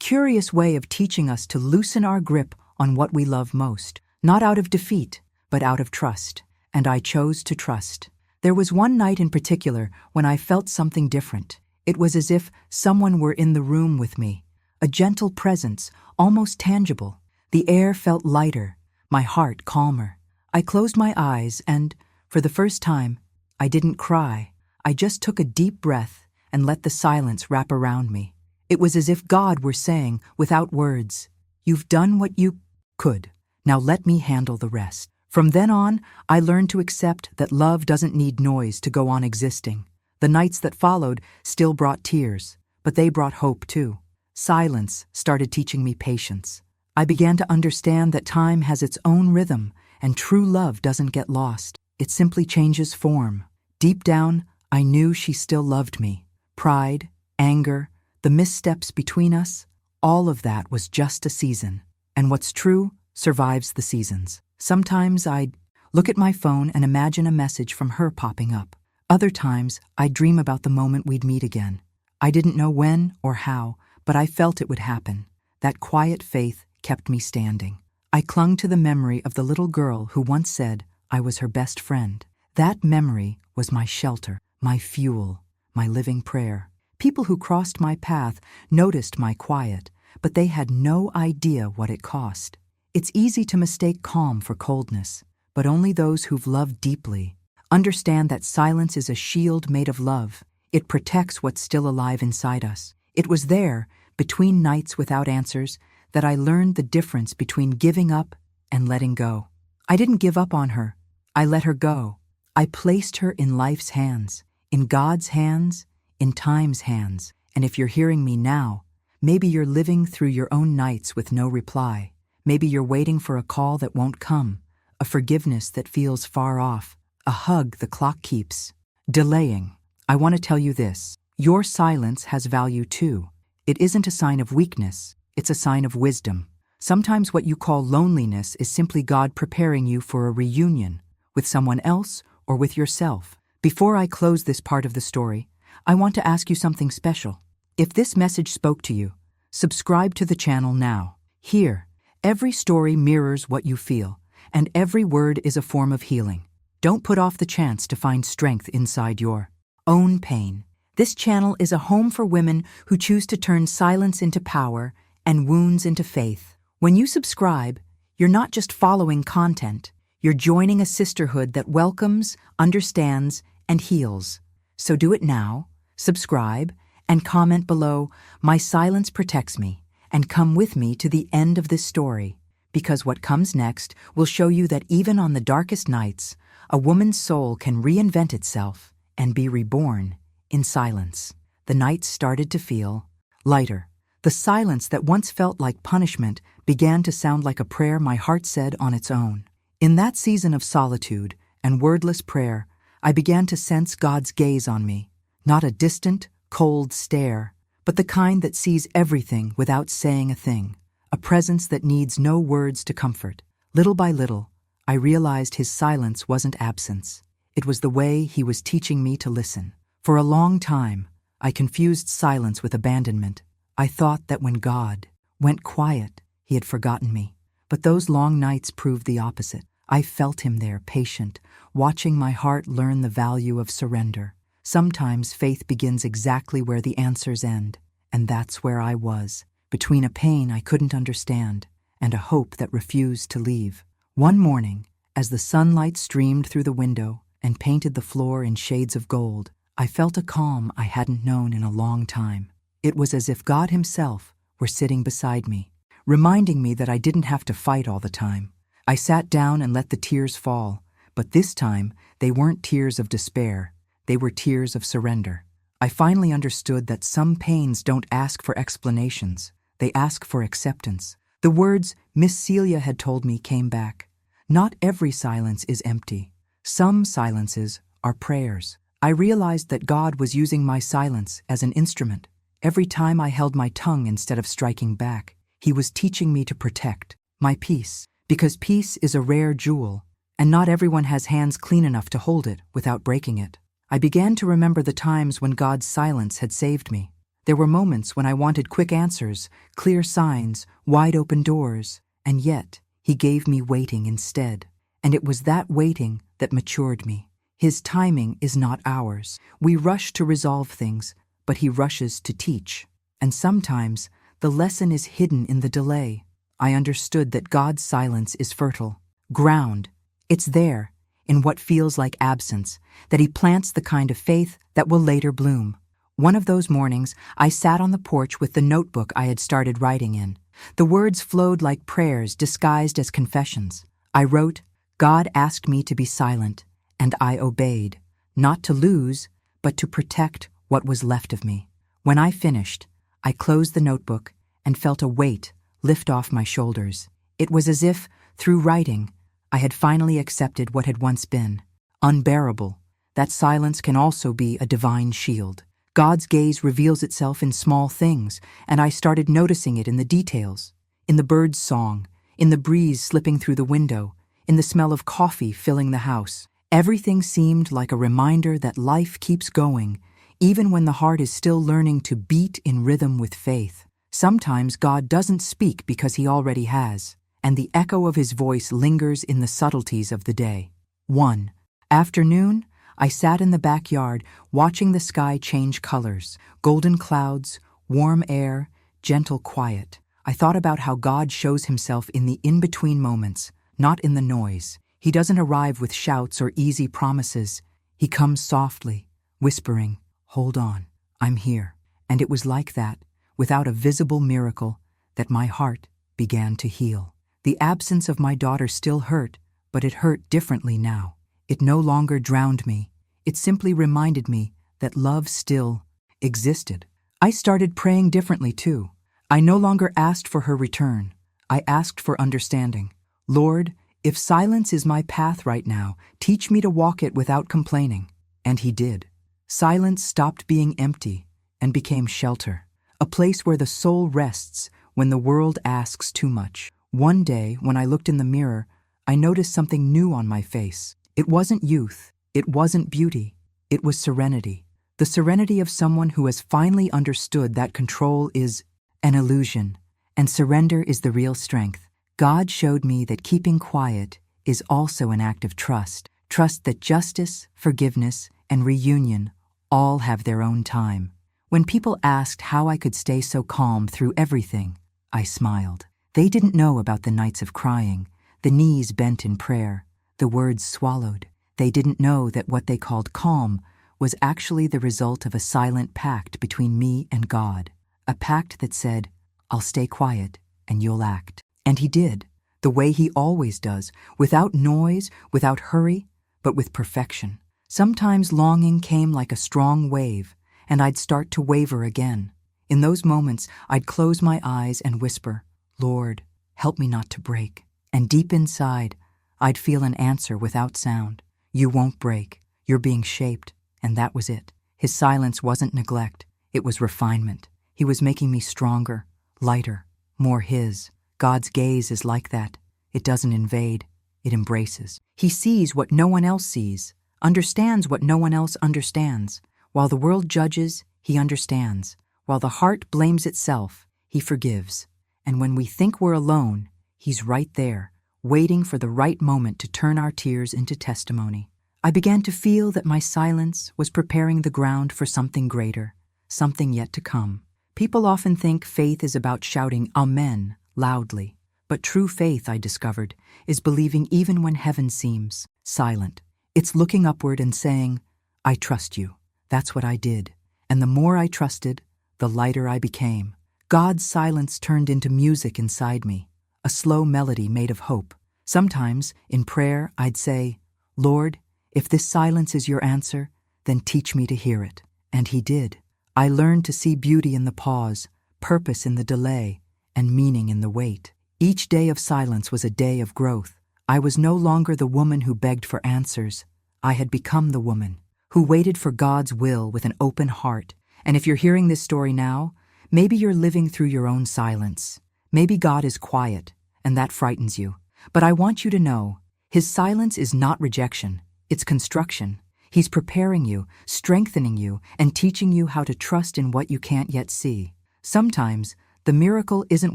curious way of teaching us to loosen our grip on what we love most, not out of defeat, but out of trust. And I chose to trust. There was one night in particular when I felt something different. It was as if someone were in the room with me, a gentle presence, almost tangible. The air felt lighter, my heart calmer. I closed my eyes and, for the first time, I didn't cry. I just took a deep breath and let the silence wrap around me. It was as if God were saying, without words, "You've done what you could. Now let me handle the rest." From then on, I learned to accept that love doesn't need noise to go on existing. The nights that followed still brought tears, but they brought hope too. Silence started teaching me patience. I began to understand that time has its own rhythm, and true love doesn't get lost. It simply changes form. Deep down, I knew she still loved me. Pride, anger, the missteps between us, all of that was just a season. And what's true survives the seasons. Sometimes I'd look at my phone and imagine a message from her popping up. Other times, I'd dream about the moment we'd meet again. I didn't know when or how, but I felt it would happen. That quiet faith kept me standing. I clung to the memory of the little girl who once said I was her best friend. That memory was my shelter, my fuel, my living prayer. People who crossed my path noticed my quiet, but they had no idea what it cost. It's easy to mistake calm for coldness, but only those who've loved deeply understand that silence is a shield made of love. It protects what's still alive inside us. It was there, between nights without answers, that I learned the difference between giving up and letting go. I didn't give up on her. I let her go. I placed her in life's hands, in God's hands, in time's hands. And if you're hearing me now, maybe you're living through your own nights with no reply. Maybe you're waiting for a call that won't come, a forgiveness that feels far off, a hug the clock keeps delaying. I want to tell you this. Your silence has value too. It isn't a sign of weakness, it's a sign of wisdom. Sometimes what you call loneliness is simply God preparing you for a reunion with someone else or with yourself. Before I close this part of the story, I want to ask you something special. If this message spoke to you, subscribe to the channel now. Here, every story mirrors what you feel, and every word is a form of healing. Don't put off the chance to find strength inside your own pain. This channel is a home for women who choose to turn silence into power and wounds into faith. When you subscribe, you're not just following content, you're joining a sisterhood that welcomes, understands, and heals. So do it now, subscribe, and comment below, "My silence protects me," and come with me to the end of this story. because what comes next will show you that even on the darkest nights, a woman's soul can reinvent itself and be reborn in silence. The nights started to feel lighter. The silence that once felt like punishment began to sound like a prayer my heart said on its own. In that season of solitude and wordless prayer, I began to sense God's gaze on me, not a distant, cold stare, but the kind that sees everything without saying a thing, a presence that needs no words to comfort. Little by little, I realized his silence wasn't absence. It was the way he was teaching me to listen. For a long time, I confused silence with abandonment. I thought that when God went quiet, he had forgotten me. But those long nights proved the opposite. I felt him there, patient, watching my heart learn the value of surrender. Sometimes faith begins exactly where the answers end, and that's where I was, between a pain I couldn't understand and a hope that refused to leave. One morning, as the sunlight streamed through the window and painted the floor in shades of gold, I felt a calm I hadn't known in a long time. It was as if God himself were sitting beside me, reminding me that I didn't have to fight all the time. I sat down and let the tears fall, but this time they weren't tears of despair. They were tears of surrender. I finally understood that some pains don't ask for explanations. They ask for acceptance. The words Miss Celia had told me came back. Not every silence is empty. Some silences are prayers. I realized that God was using my silence as an instrument. Every time I held my tongue instead of striking back, he was teaching me to protect my peace, because peace is a rare jewel, and not everyone has hands clean enough to hold it without breaking it. I began to remember the times when God's silence had saved me. There were moments when I wanted quick answers, clear signs, wide open doors, and yet he gave me waiting instead. And it was that waiting that matured me. His timing is not ours. We rush to resolve things, but he rushes to teach. And sometimes the lesson is hidden in the delay. I understood that God's silence is fertile ground. It's there, in what feels like absence, that he plants the kind of faith that will later bloom. One of those mornings, I sat on the porch with the notebook I had started writing in. The words flowed like prayers disguised as confessions. I wrote, "God asked me to be silent, and I obeyed, not to lose, but to protect what was left of me." When I finished, I closed the notebook and felt a weight lift off my shoulders. It was as if, through writing, I had finally accepted what had once been unbearable. That silence can also be a divine shield. God's gaze reveals itself in small things, and I started noticing it in the details, in the bird's song, in the breeze slipping through the window, in the smell of coffee filling the house. Everything seemed like a reminder that life keeps going, even when the heart is still learning to beat in rhythm with faith. Sometimes God doesn't speak because he already has, and the echo of his voice lingers in the subtleties of the day. One afternoon, I sat in the backyard watching the sky change colors, golden clouds, warm air, gentle quiet. I thought about how God shows himself in the in-between moments, not in the noise. He doesn't arrive with shouts or easy promises. He comes softly, whispering, "Hold on, I'm here." And it was like that, without a visible miracle, that my heart began to heal. The absence of my daughter still hurt, but it hurt differently now. It no longer drowned me. It simply reminded me that love still existed. I started praying differently too. I no longer asked for her return. I asked for understanding. "Lord, if silence is my path right now, teach me to walk it without complaining." And he did. Silence stopped being empty and became shelter, a place where the soul rests when the world asks too much. One day, when I looked in the mirror, I noticed something new on my face. It wasn't youth. It wasn't beauty. It was serenity. The serenity of someone who has finally understood that control is an illusion, and surrender is the real strength. God showed me that keeping quiet is also an act of trust. Trust that justice, forgiveness, and reunion all have their own time. When people asked how I could stay so calm through everything, I smiled. They didn't know about the nights of crying, the knees bent in prayer, the words swallowed. They didn't know that what they called calm was actually the result of a silent pact between me and God, a pact that said, "I'll stay quiet and you'll act." And he did. the way He always does, without noise, without hurry, but with perfection. Sometimes longing came like a strong wave, and I'd start to waver again. In those moments, I'd close my eyes and whisper, "Lord, help me not to break." And deep inside, I'd feel an answer without sound. "You won't break. You're being shaped." And that was it. His silence wasn't neglect. It was refinement. He was making me stronger, lighter, more His. God's gaze is like that. It doesn't invade. It embraces. He sees what no one else sees, understands what no one else understands. While the world judges, He understands. While the heart blames itself, He forgives. And when we think we're alone, He's right there, waiting for the right moment to turn our tears into testimony. I began to feel that my silence was preparing the ground for something greater, something yet to come. People often think faith is about shouting Amen loudly, but true faith, I discovered, is believing even when heaven seems silent. It's looking upward and saying, "I trust you." That's what I did. And the more I trusted, the lighter I became. God's silence turned into music inside me, a slow melody made of hope. Sometimes, in prayer, I'd say, "Lord, if this silence is your answer, then teach me to hear it." And He did. I learned to see beauty in the pause, purpose in the delay, and meaning in the wait. Each day of silence was a day of growth. I was no longer the woman who begged for answers. I had become the woman who waited for God's will with an open heart. And if you're hearing this story now, maybe you're living through your own silence. Maybe God is quiet, and that frightens you. But I want you to know, His silence is not rejection, it's construction. He's preparing you, strengthening you, and teaching you how to trust in what you can't yet see. Sometimes, the miracle isn't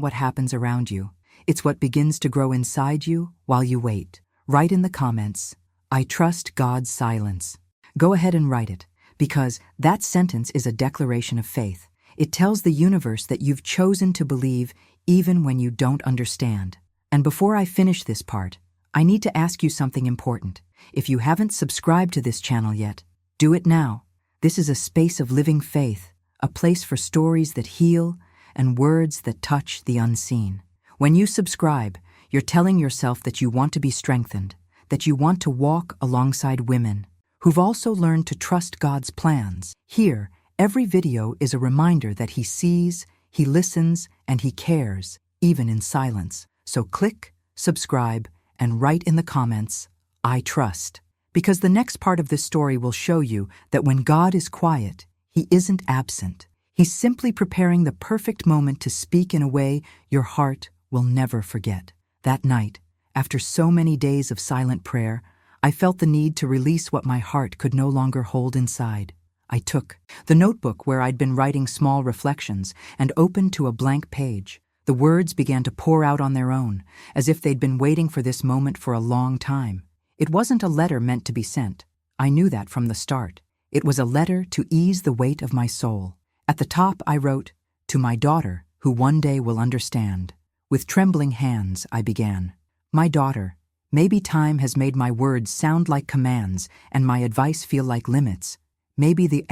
what happens around you. It's what begins to grow inside you while you wait. Write in the comments, "I trust God's silence." Go ahead and write it, because that sentence is a declaration of faith. It tells the universe that you've chosen to believe even when you don't understand. And before I finish this part, I need to ask you something important. If you haven't subscribed to this channel yet, do it now. This is a space of living faith, a place for stories that heal and words that touch the unseen. When you subscribe, you're telling yourself that you want to be strengthened, that you want to walk alongside women who've also learned to trust God's plans. Here, every video is a reminder that He sees, He listens, and He cares, even in silence. So click, subscribe, and write in the comments, "I trust." Because the next part of this story will show you that when God is quiet, He isn't absent. He's simply preparing the perfect moment to speak in a way your heart will never forget. That night, after so many days of silent prayer, I felt the need to release what my heart could no longer hold inside. I took the notebook where I'd been writing small reflections and opened to a blank page. The words began to pour out on their own, as if they'd been waiting for this moment for a long time. It wasn't a letter meant to be sent. I knew that from the start. It was a letter to ease the weight of my soul. At the top, I wrote, "To my daughter, who one day will understand." With trembling hands, I began, "My daughter, maybe time has made my words sound like commands and my advice feel like limits. Maybe the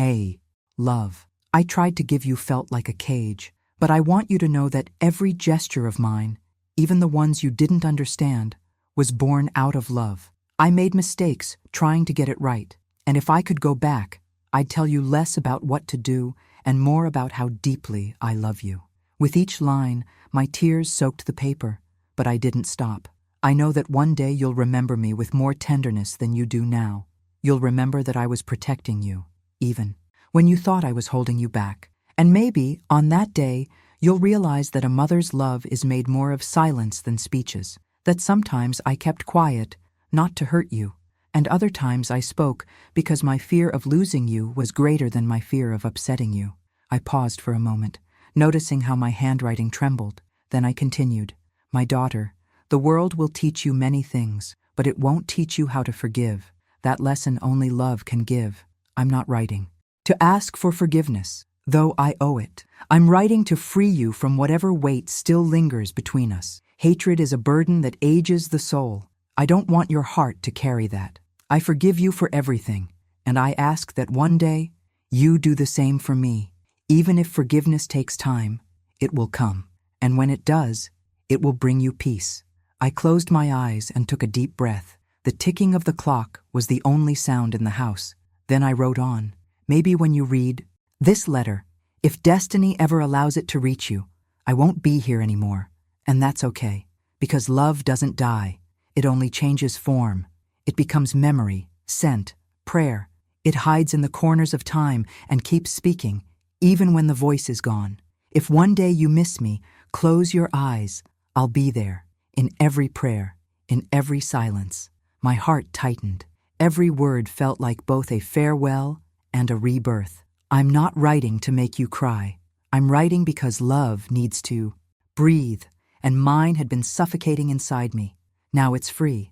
love, I tried to give you felt like a cage, but I want you to know that every gesture of mine, even the ones you didn't understand, was born out of love. I made mistakes trying to get it right, and if I could go back, I'd tell you less about what to do and more about how deeply I love you." With each line, my tears soaked the paper, but I didn't stop. I know that one day you'll remember me with more tenderness than you do now. You'll remember that I was protecting you, even when you thought I was holding you back. And maybe, on that day, you'll realize that a mother's love is made more of silence than speeches, that sometimes I kept quiet, not to hurt you, and other times I spoke because my fear of losing you was greater than my fear of upsetting you. I paused for a moment, noticing how my handwriting trembled. Then I continued, "My daughter, the world will teach you many things, but it won't teach you how to forgive. That lesson only love can give. I'm not writing to ask for forgiveness, though I owe it. I'm writing to free you from whatever weight still lingers between us. Hatred is a burden that ages the soul. I don't want your heart to carry that. I forgive you for everything, and I ask that one day you do the same for me. Even if forgiveness takes time, it will come. And when it does, it will bring you peace. I closed my eyes and took a deep breath. The ticking of the clock was the only sound in the house. Then I wrote on. Maybe when you read this letter, if destiny ever allows it to reach you, I won't be here anymore. And that's okay, because love doesn't die. It only changes form. It becomes memory, scent, prayer. It hides in the corners of time and keeps speaking, even when the voice is gone. If one day you miss me, close your eyes. I'll be there, in every prayer, in every silence. My heart tightened. Every word felt like both a farewell and a rebirth. I'm not writing to make you cry. I'm writing because love needs to breathe, and mine had been suffocating inside me. Now it's free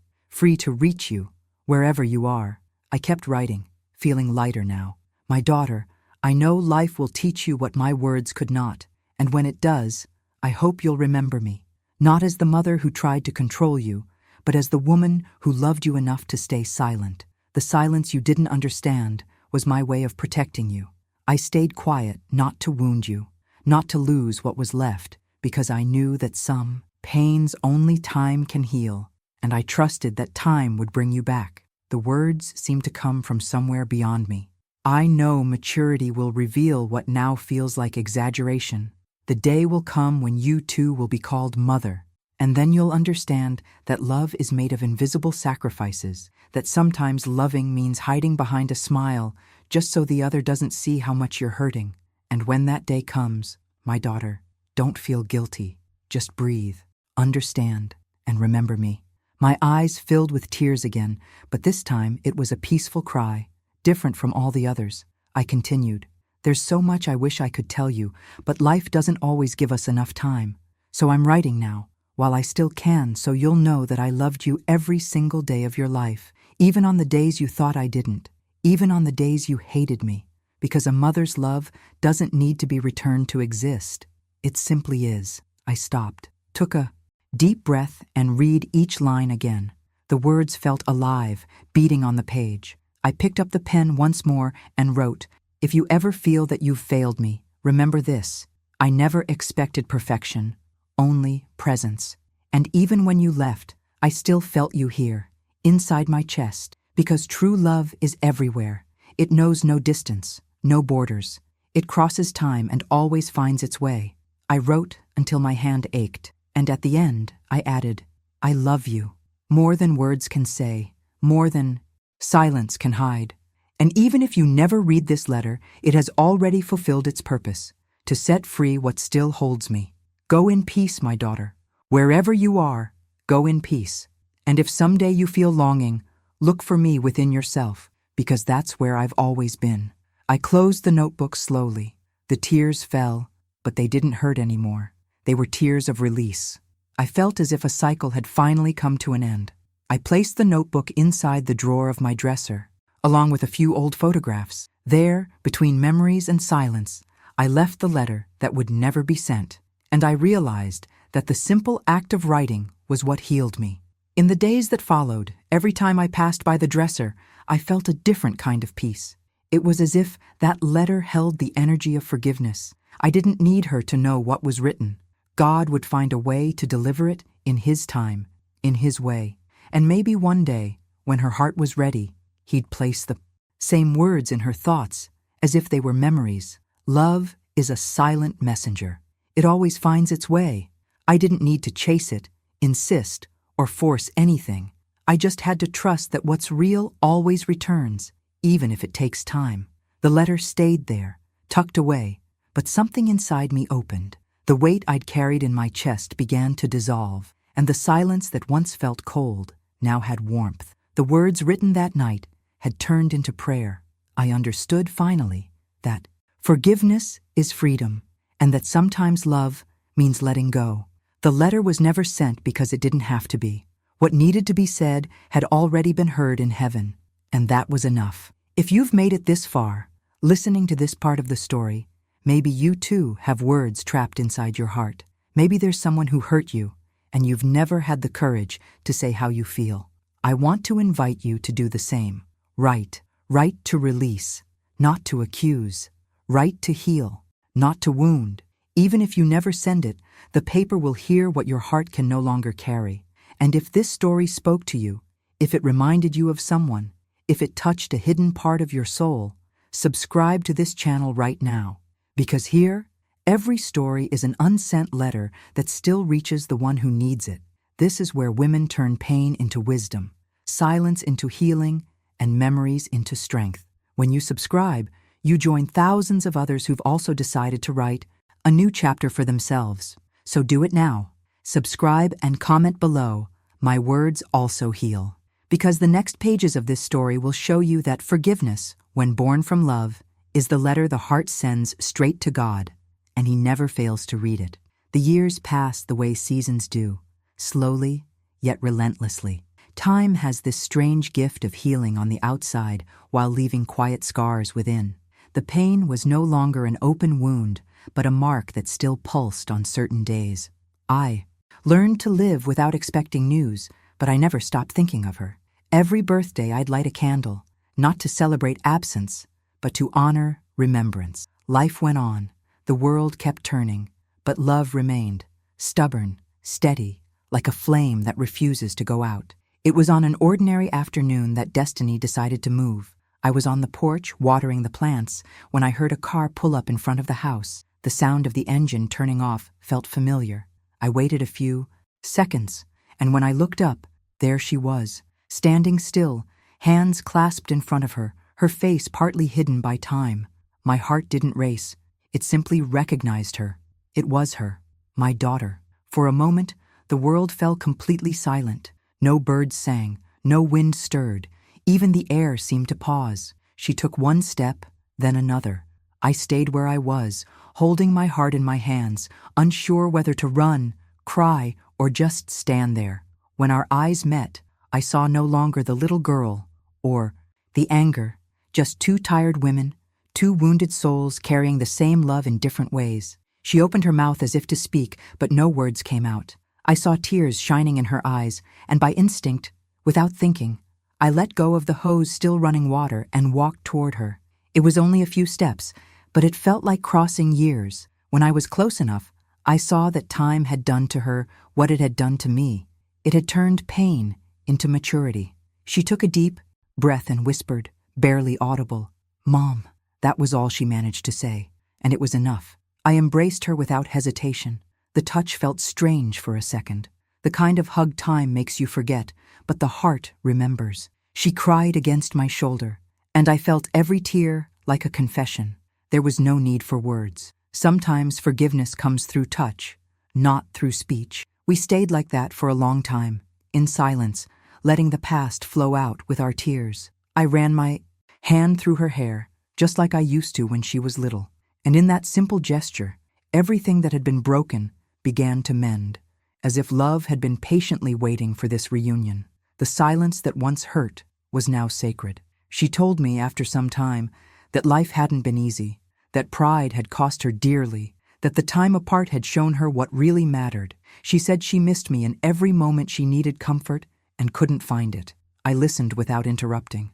to reach you, wherever you are. I kept writing, feeling lighter now. My daughter, I know life will teach you what my words could not, and when it does, I hope you'll remember me, not as the mother who tried to control you, but as the woman who loved you enough to stay silent. The silence you didn't understand was my way of protecting you. I stayed quiet, not to wound you, not to lose what was left, because I knew that some pains only time can heal, and I trusted that time would bring you back. The words seemed to come from somewhere beyond me. I know maturity will reveal what now feels like exaggeration. The day will come when you too will be called mother, and then you'll understand that love is made of invisible sacrifices, that sometimes loving means hiding behind a smile just so the other doesn't see how much you're hurting. And when that day comes, my daughter, don't feel guilty. Just breathe, understand, and remember me. My eyes filled with tears again, but this time it was a peaceful cry, different from all the others. I continued. There's so much I wish I could tell you, but life doesn't always give us enough time. So I'm writing now, while I still can, so you'll know that I loved you every single day of your life, even on the days you thought I didn't, even on the days you hated me, because a mother's love doesn't need to be returned to exist. It simply is. I stopped, took a deep breath, and read each line again. The words felt alive, beating on the page. I picked up the pen once more and wrote, if you ever feel that you've failed me, remember this. I never expected perfection, only presence. And even when you left, I still felt you here, inside my chest, because true love is everywhere. It knows no distance, no borders. It crosses time and always finds its way. I wrote until my hand ached, and at the end, I added, I love you, more than words can say, more than silence can hide. And even if you never read this letter, it has already fulfilled its purpose, to set free what still holds me. Go in peace, my daughter. Wherever you are, go in peace. And if someday you feel longing, look for me within yourself, because that's where I've always been. I closed the notebook slowly. The tears fell, but they didn't hurt anymore. They were tears of release. I felt as if a cycle had finally come to an end. I placed the notebook inside the drawer of my dresser, along with a few old photographs. There, between memories and silence, I left the letter that would never be sent, and I realized that the simple act of writing was what healed me. In the days that followed, every time I passed by the dresser, I felt a different kind of peace. It was as if that letter held the energy of forgiveness. I didn't need her to know what was written. God would find a way to deliver it in His time, in His way. And maybe one day, when her heart was ready, He'd place the same words in her thoughts, as if they were memories. Love is a silent messenger. It always finds its way. I didn't need to chase it, insist, or force anything. I just had to trust that what's real always returns, even if it takes time. The letter stayed there, tucked away, but something inside me opened. The weight I'd carried in my chest began to dissolve, and the silence that once felt cold now had warmth. The words written that night had turned into prayer. I understood finally that forgiveness is freedom, and that sometimes love means letting go. The letter was never sent because it didn't have to be. What needed to be said had already been heard in heaven, and that was enough. If you've made it this far, listening to this part of the story, maybe you too have words trapped inside your heart. Maybe there's someone who hurt you, and you've never had the courage to say how you feel. I want to invite you to do the same. Write. Write to release, not to accuse. Write to heal, not to wound. Even if you never send it, the paper will hear what your heart can no longer carry. And if this story spoke to you, if it reminded you of someone, if it touched a hidden part of your soul, subscribe to this channel right now. Because here, every story is an unsent letter that still reaches the one who needs it. This is where women turn pain into wisdom, silence into healing, and memories into strength. When you subscribe, you join thousands of others who've also decided to write a new chapter for themselves. So do it now. Subscribe and comment below, "My words also heal." Because the next pages of this story will show you that forgiveness, when born from love, is the letter the heart sends straight to God, and He never fails to read it. The years pass the way seasons do, slowly yet relentlessly. Time has this strange gift of healing on the outside while leaving quiet scars within. The pain was no longer an open wound, but a mark that still pulsed on certain days. I learned to live without expecting news, but I never stopped thinking of her. Every birthday I'd light a candle, not to celebrate absence, but to honor remembrance. Life went on. The world kept turning, but love remained, stubborn, steady, like a flame that refuses to go out. It was on an ordinary afternoon that destiny decided to move. I was on the porch watering the plants when I heard a car pull up in front of the house. The sound of the engine turning off felt familiar. I waited a few seconds, and when I looked up, there she was, standing still, hands clasped in front of her, her face partly hidden by time. My heart didn't race. It simply recognized her. It was her, my daughter. For a moment, the world fell completely silent. No birds sang, no wind stirred. Even the air seemed to pause. She took one step, then another. I stayed where I was, holding my heart in my hands, unsure whether to run, cry, or just stand there. When our eyes met, I saw no longer the little girl, or the anger, just two tired women, two wounded souls carrying the same love in different ways. She opened her mouth as if to speak, but no words came out. I saw tears shining in her eyes, and by instinct, without thinking, I let go of the hose still running water and walked toward her. It was only a few steps, but it felt like crossing years. When I was close enough, I saw that time had done to her what it had done to me. It had turned pain into maturity. She took a deep breath and whispered, barely audible, "Mom." That was all she managed to say, and it was enough. I embraced her without hesitation. The touch felt strange for a second. The kind of hug time makes you forget, but the heart remembers. She cried against my shoulder, and I felt every tear like a confession. There was no need for words. Sometimes forgiveness comes through touch, not through speech. We stayed like that for a long time, in silence, letting the past flow out with our tears. I ran my hand through her hair, just like I used to when she was little. And in that simple gesture, everything that had been broken began to mend, as if love had been patiently waiting for this reunion. The silence that once hurt was now sacred. She told me after some time that life hadn't been easy, that pride had cost her dearly, that the time apart had shown her what really mattered. She said she missed me in every moment she needed comfort and couldn't find it. I listened without interrupting.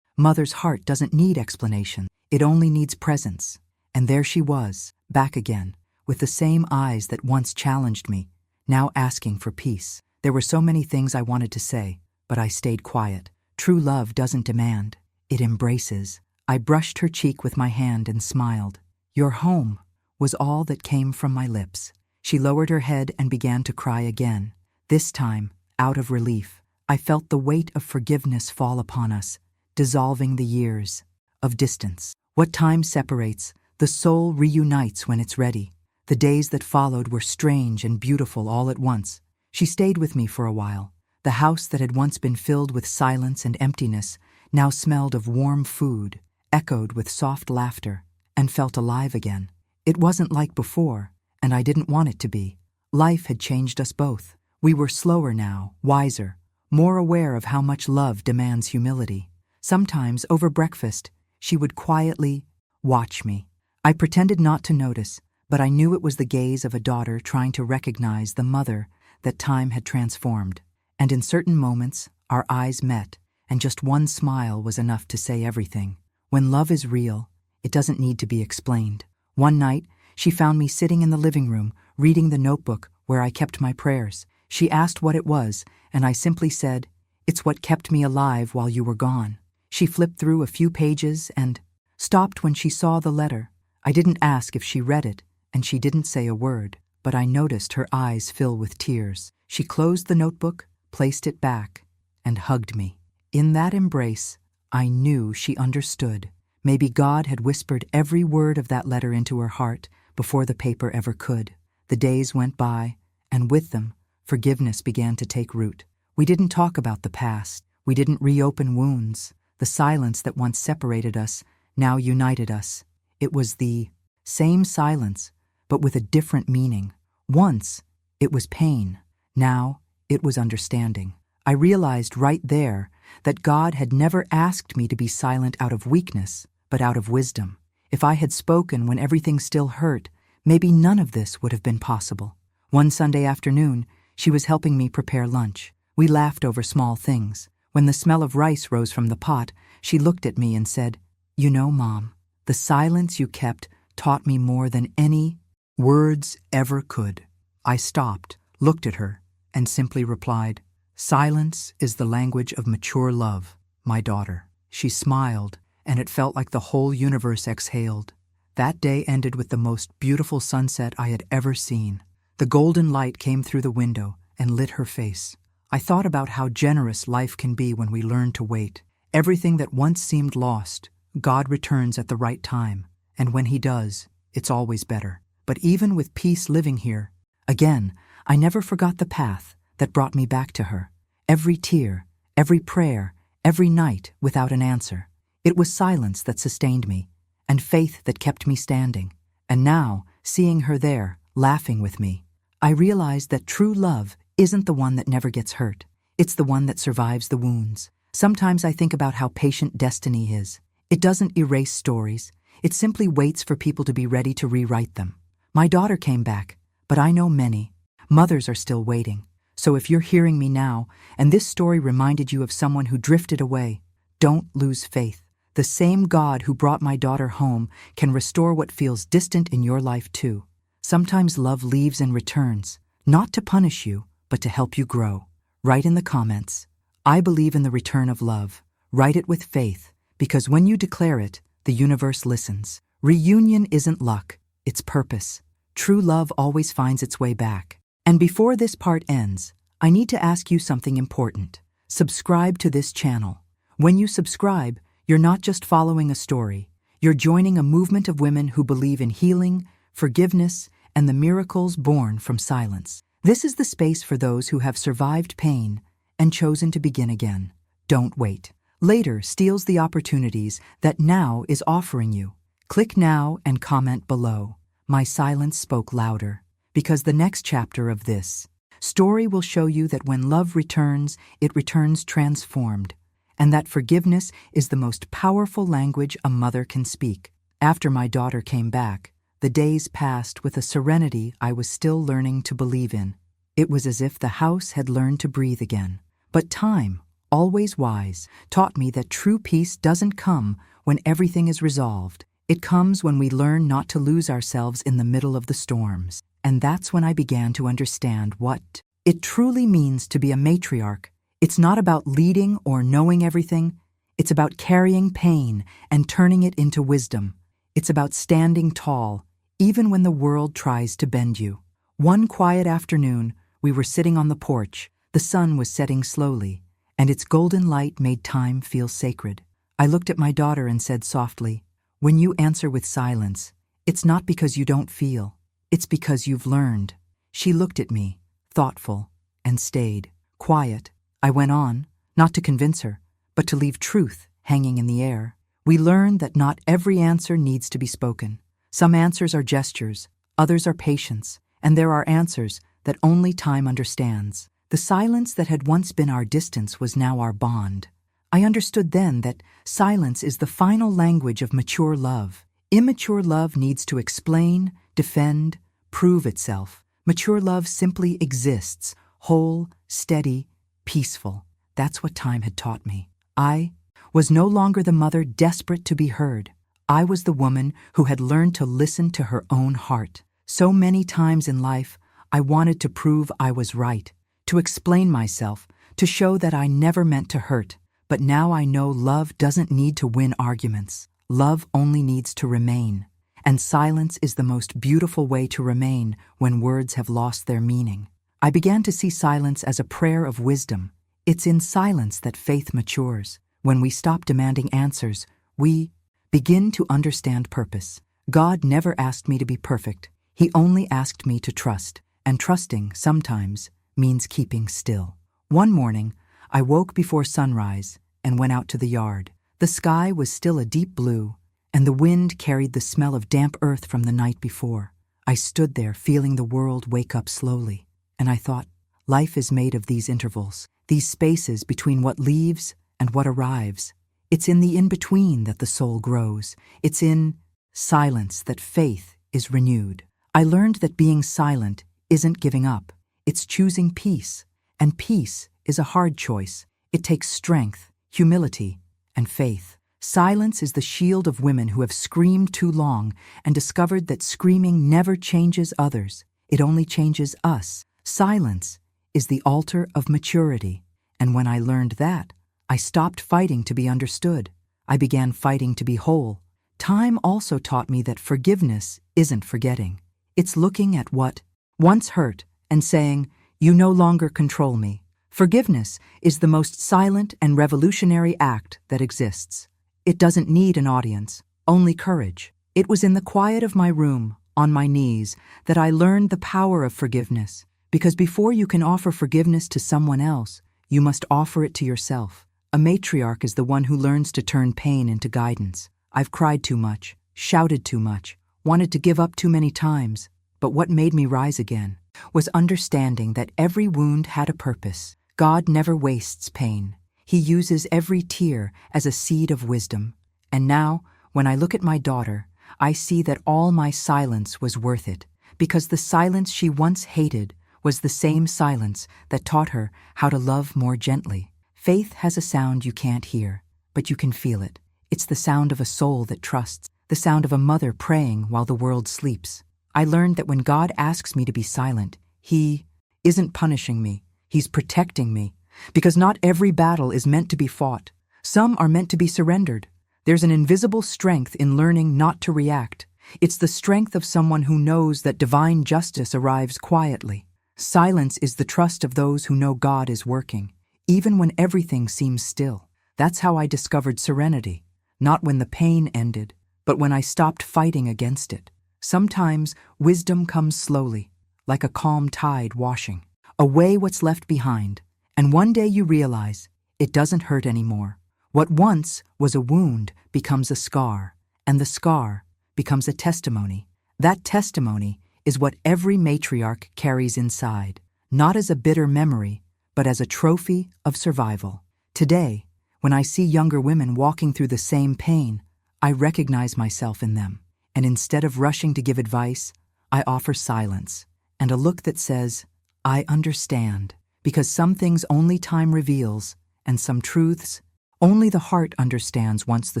Mother's heart doesn't need explanation. It only needs presence. And there she was, back again, with the same eyes that once challenged me, now asking for peace. There were so many things I wanted to say, but I stayed quiet. True love doesn't demand, it embraces. I brushed her cheek with my hand and smiled. "You're home," was all that came from my lips. She lowered her head and began to cry again. This time, out of relief, I felt the weight of forgiveness fall upon us, dissolving the years of distance. What time separates, the soul reunites when it's ready. The days that followed were strange and beautiful all at once. She stayed with me for a while. The house that had once been filled with silence and emptiness now smelled of warm food, echoed with soft laughter, and felt alive again. It wasn't like before, and I didn't want it to be. Life had changed us both. We were slower now, wiser, more aware of how much love demands humility. Sometimes, over breakfast, she would quietly watch me. I pretended not to notice, but I knew it was the gaze of a daughter trying to recognize the mother that time had transformed. And in certain moments, our eyes met, and just one smile was enough to say everything. When love is real, it doesn't need to be explained. One night, she found me sitting in the living room, reading the notebook where I kept my prayers. She asked what it was, and I simply said, "It's what kept me alive while you were gone." She flipped through a few pages and stopped when she saw the letter. I didn't ask if she read it, and she didn't say a word, but I noticed her eyes fill with tears. She closed the notebook, placed it back, and hugged me. In that embrace, I knew she understood. Maybe God had whispered every word of that letter into her heart before the paper ever could. The days went by, and with them, forgiveness began to take root. We didn't talk about the past. We didn't reopen wounds. The silence that once separated us now united us. It was the same silence, but with a different meaning. Once, it was pain. Now, it was understanding. I realized right there that God had never asked me to be silent out of weakness, but out of wisdom. If I had spoken when everything still hurt, maybe none of this would have been possible. One Sunday afternoon, she was helping me prepare lunch. We laughed over small things. When the smell of rice rose from the pot, she looked at me and said, "You know, Mom, the silence you kept taught me more than any words ever could." I stopped, looked at her, and simply replied, "Silence is the language of mature love, my daughter." She smiled, and it felt like the whole universe exhaled. That day ended with the most beautiful sunset I had ever seen. The golden light came through the window and lit her face. I thought about how generous life can be when we learn to wait. Everything that once seemed lost, God returns at the right time, and when He does, it's always better. But even with peace living here, again, I never forgot the path that brought me back to her. Every tear, every prayer, every night without an answer. It was silence that sustained me, and faith that kept me standing. And now, seeing her there, laughing with me, I realized that true love isn't the one that never gets hurt. It's the one that survives the wounds. Sometimes I think about how patient destiny is. It doesn't erase stories. It simply waits for people to be ready to rewrite them. My daughter came back, but I know many. Mothers are still waiting. So if you're hearing me now, and this story reminded you of someone who drifted away, don't lose faith. The same God who brought my daughter home can restore what feels distant in your life too. Sometimes love leaves and returns, not to punish you, but to help you grow. Write in the comments, "I believe in the return of love." Write it with faith, because when you declare it, the universe listens. Reunion isn't luck, it's purpose. True love always finds its way back. And before this part ends, I need to ask you something important. Subscribe to this channel. When you subscribe, you're not just following a story. You're joining a movement of women who believe in healing, forgiveness, and the miracles born from silence. This is the space for those who have survived pain and chosen to begin again. Don't wait. Later steals the opportunities that now is offering you. Click now and comment below. My silence spoke louder, because the next chapter of this story will show you that when love returns, it returns transformed, and that forgiveness is the most powerful language a mother can speak. After my daughter came back, the days passed with a serenity I was still learning to believe in. It was as if the house had learned to breathe again. But time, always wise, taught me that true peace doesn't come when everything is resolved. It comes when we learn not to lose ourselves in the middle of the storms. And that's when I began to understand what it truly means to be a matriarch. It's not about leading or knowing everything. It's about carrying pain and turning it into wisdom. It's about standing tall, even when the world tries to bend you. One quiet afternoon, we were sitting on the porch. The sun was setting slowly, and its golden light made time feel sacred. I looked at my daughter and said softly, "When you answer with silence, it's not because you don't feel. It's because you've learned." She looked at me, thoughtful, and stayed. Quiet, I went on, not to convince her, but to leave truth hanging in the air. We learned that not every answer needs to be spoken. Some answers are gestures, others are patience, and there are answers that only time understands. The silence that had once been our distance was now our bond. I understood then that silence is the final language of mature love. Immature love needs to explain, defend, prove itself. Mature love simply exists, whole, steady, peaceful. That's what time had taught me. I was no longer the mother desperate to be heard. I was the woman who had learned to listen to her own heart. So many times in life, I wanted to prove I was right, to explain myself, to show that I never meant to hurt. But now I know love doesn't need to win arguments. Love only needs to remain. And silence is the most beautiful way to remain when words have lost their meaning. I began to see silence as a prayer of wisdom. It's in silence that faith matures. When we stop demanding answers, we begin to understand purpose. God never asked me to be perfect. He only asked me to trust. And trusting, sometimes, means keeping still. One morning, I woke before sunrise and went out to the yard. The sky was still a deep blue, and the wind carried the smell of damp earth from the night before. I stood there feeling the world wake up slowly, and I thought, life is made of these intervals, these spaces between what leaves and what arrives. It's in the in-between that the soul grows. It's in silence that faith is renewed. I learned that being silent isn't giving up. It's choosing peace, and peace is a hard choice. It takes strength, humility, and faith. Silence is the shield of women who have screamed too long and discovered that screaming never changes others. It only changes us. Silence is the altar of maturity. And when I learned that, I stopped fighting to be understood. I began fighting to be whole. Time also taught me that forgiveness isn't forgetting. It's looking at what once hurt and saying, "You no longer control me." Forgiveness is the most silent and revolutionary act that exists. It doesn't need an audience, only courage. It was in the quiet of my room, on my knees, that I learned the power of forgiveness. Because before you can offer forgiveness to someone else, you must offer it to yourself. A matriarch is the one who learns to turn pain into guidance. I've cried too much, shouted too much, wanted to give up too many times. But what made me rise again was understanding that every wound had a purpose. God never wastes pain. He uses every tear as a seed of wisdom. And now, when I look at my daughter, I see that all my silence was worth it, because the silence she once hated was the same silence that taught her how to love more gently. Faith has a sound you can't hear, but you can feel it. It's the sound of a soul that trusts, the sound of a mother praying while the world sleeps. I learned that when God asks me to be silent, He isn't punishing me. He's protecting me, because not every battle is meant to be fought. Some are meant to be surrendered. There's an invisible strength in learning not to react. It's the strength of someone who knows that divine justice arrives quietly. Silence is the trust of those who know God is working, even when everything seems still. That's how I discovered serenity, not when the pain ended, but when I stopped fighting against it. Sometimes wisdom comes slowly, like a calm tide washing away what's left behind, and one day you realize it doesn't hurt anymore. What once was a wound becomes a scar, and the scar becomes a testimony. That testimony is what every matriarch carries inside, not as a bitter memory, but as a trophy of survival. Today, when I see younger women walking through the same pain, I recognize myself in them, and instead of rushing to give advice, I offer silence and a look that says, I understand, because some things only time reveals, and some truths only the heart understands once the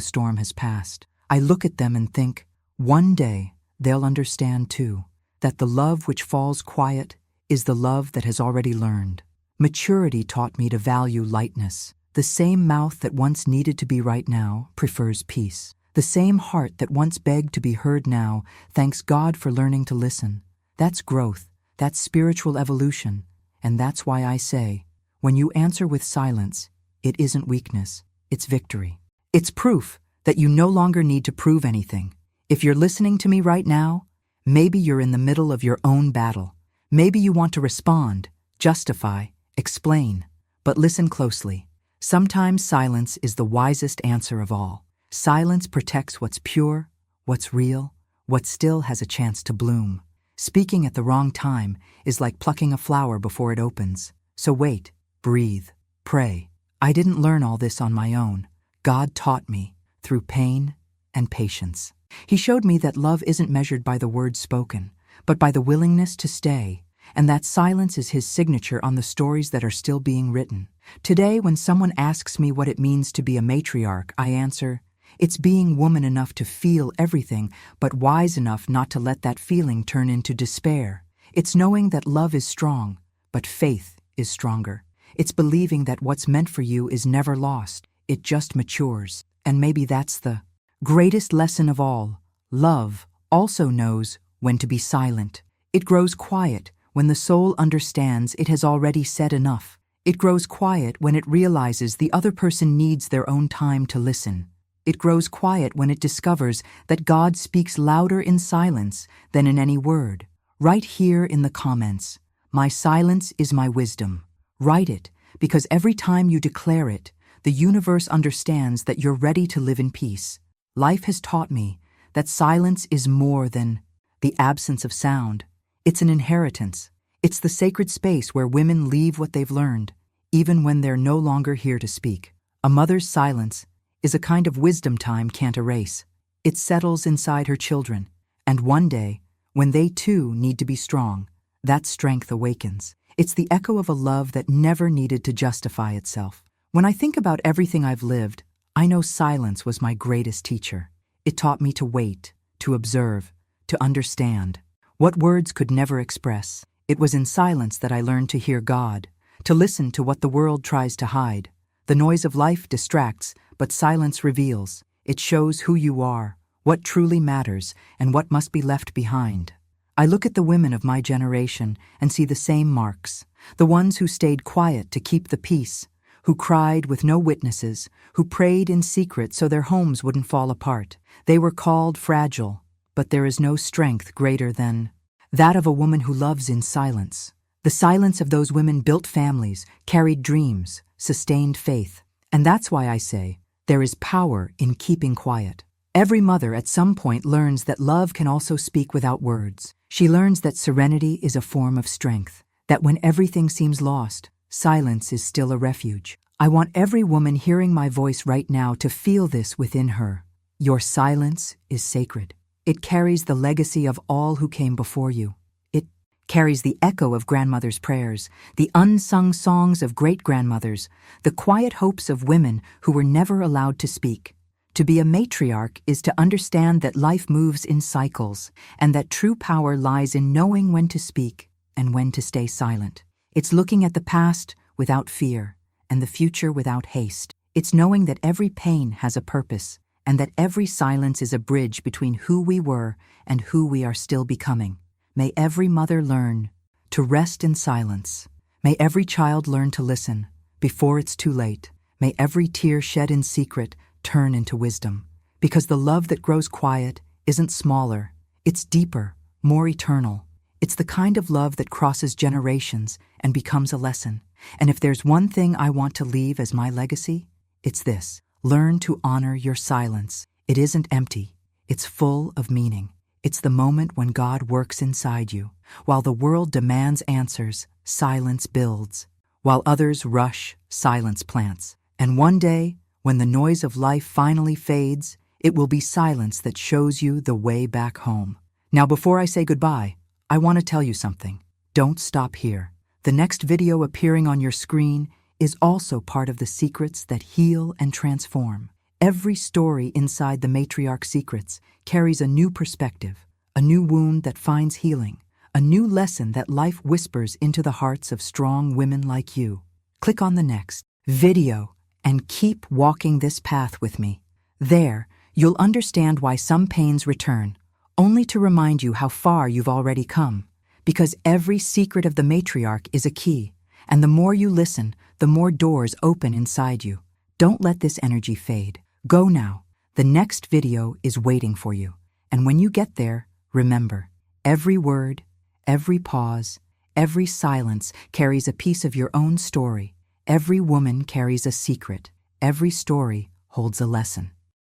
storm has passed. I look at them and think, one day they'll understand too, that the love which falls quiet is the love that has already learned. Maturity taught me to value lightness. The same mouth that once needed to be right now prefers peace. The same heart that once begged to be heard now thanks God for learning to listen. That's growth. That's spiritual evolution, and that's why I say, when you answer with silence, it isn't weakness, it's victory. It's proof that you no longer need to prove anything. If you're listening to me right now, maybe you're in the middle of your own battle. Maybe you want to respond, justify, explain, but listen closely. Sometimes silence is the wisest answer of all. Silence protects what's pure, what's real, what still has a chance to bloom. Speaking at the wrong time is like plucking a flower before it opens. So wait, breathe, pray. I didn't learn all this on my own. God taught me through pain and patience. He showed me that love isn't measured by the words spoken, but by the willingness to stay, and that silence is His signature on the stories that are still being written. Today, when someone asks me what it means to be a matriarch, I answer, it's being woman enough to feel everything, but wise enough not to let that feeling turn into despair. It's knowing that love is strong, but faith is stronger. It's believing that what's meant for you is never lost. It just matures. And maybe that's the greatest lesson of all. Love also knows when to be silent. It grows quiet when the soul understands it has already said enough. It grows quiet when it realizes the other person needs their own time to listen. It grows quiet when it discovers that God speaks louder in silence than in any word. Write here in the comments, "My silence is my wisdom." Write it, because every time you declare it, the universe understands that you're ready to live in peace. Life has taught me that silence is more than the absence of sound. It's an inheritance. It's the sacred space where women leave what they've learned, even when they're no longer here to speak. A mother's silence is a kind of wisdom time can't erase. It settles inside her children, and one day, when they too need to be strong, that strength awakens. It's the echo of a love that never needed to justify itself. When I think about everything I've lived, I know silence was my greatest teacher. It taught me to wait, to observe, to understand what words could never express. It was in silence that I learned to hear God, to listen to what the world tries to hide. The noise of life distracts, but silence reveals. It shows who you are, what truly matters, and what must be left behind. I look at the women of my generation and see the same marks, the ones who stayed quiet to keep the peace, who cried with no witnesses, who prayed in secret so their homes wouldn't fall apart. They were called fragile, but there is no strength greater than that of a woman who loves in silence. The silence of those women built families, carried dreams, sustained faith. And that's why I say, there is power in keeping quiet. Every mother at some point learns that love can also speak without words. She learns that serenity is a form of strength, that when everything seems lost, silence is still a refuge. I want every woman hearing my voice right now to feel this within her. Your silence is sacred. It carries the legacy of all who came before you. It carries the echo of grandmother's prayers, the unsung songs of great-grandmothers, the quiet hopes of women who were never allowed to speak. To be a matriarch is to understand that life moves in cycles, and that true power lies in knowing when to speak and when to stay silent. It's looking at the past without fear, and the future without haste. It's knowing that every pain has a purpose, and that every silence is a bridge between who we were and who we are still becoming. May every mother learn to rest in silence. May every child learn to listen before it's too late. May every tear shed in secret turn into wisdom. Because the love that grows quiet isn't smaller, it's deeper, more eternal. It's the kind of love that crosses generations and becomes a lesson. And if there's one thing I want to leave as my legacy, it's this. Learn to honor your silence. It isn't empty. It's full of meaning. It's the moment when God works inside you. While the world demands answers, silence builds. While others rush, silence plants. And one day, when the noise of life finally fades, it will be silence that shows you the way back home. Now, before I say goodbye, I want to tell you something. Don't stop here. The next video appearing on your screen is also part of the secrets that heal and transform. Every story inside the Matriarch Secrets carries a new perspective, a new wound that finds healing, a new lesson that life whispers into the hearts of strong women like you. Click on the next video and keep walking this path with me. There, you'll understand why some pains return, only to remind you how far you've already come. Because every secret of the matriarch is a key, and the more you listen, the more doors open inside you. Don't let this energy fade. Go now. The next video is waiting for you. And when you get there, remember, every word, every pause, every silence carries a piece of your own story. Every woman carries a secret. Every story holds a lesson.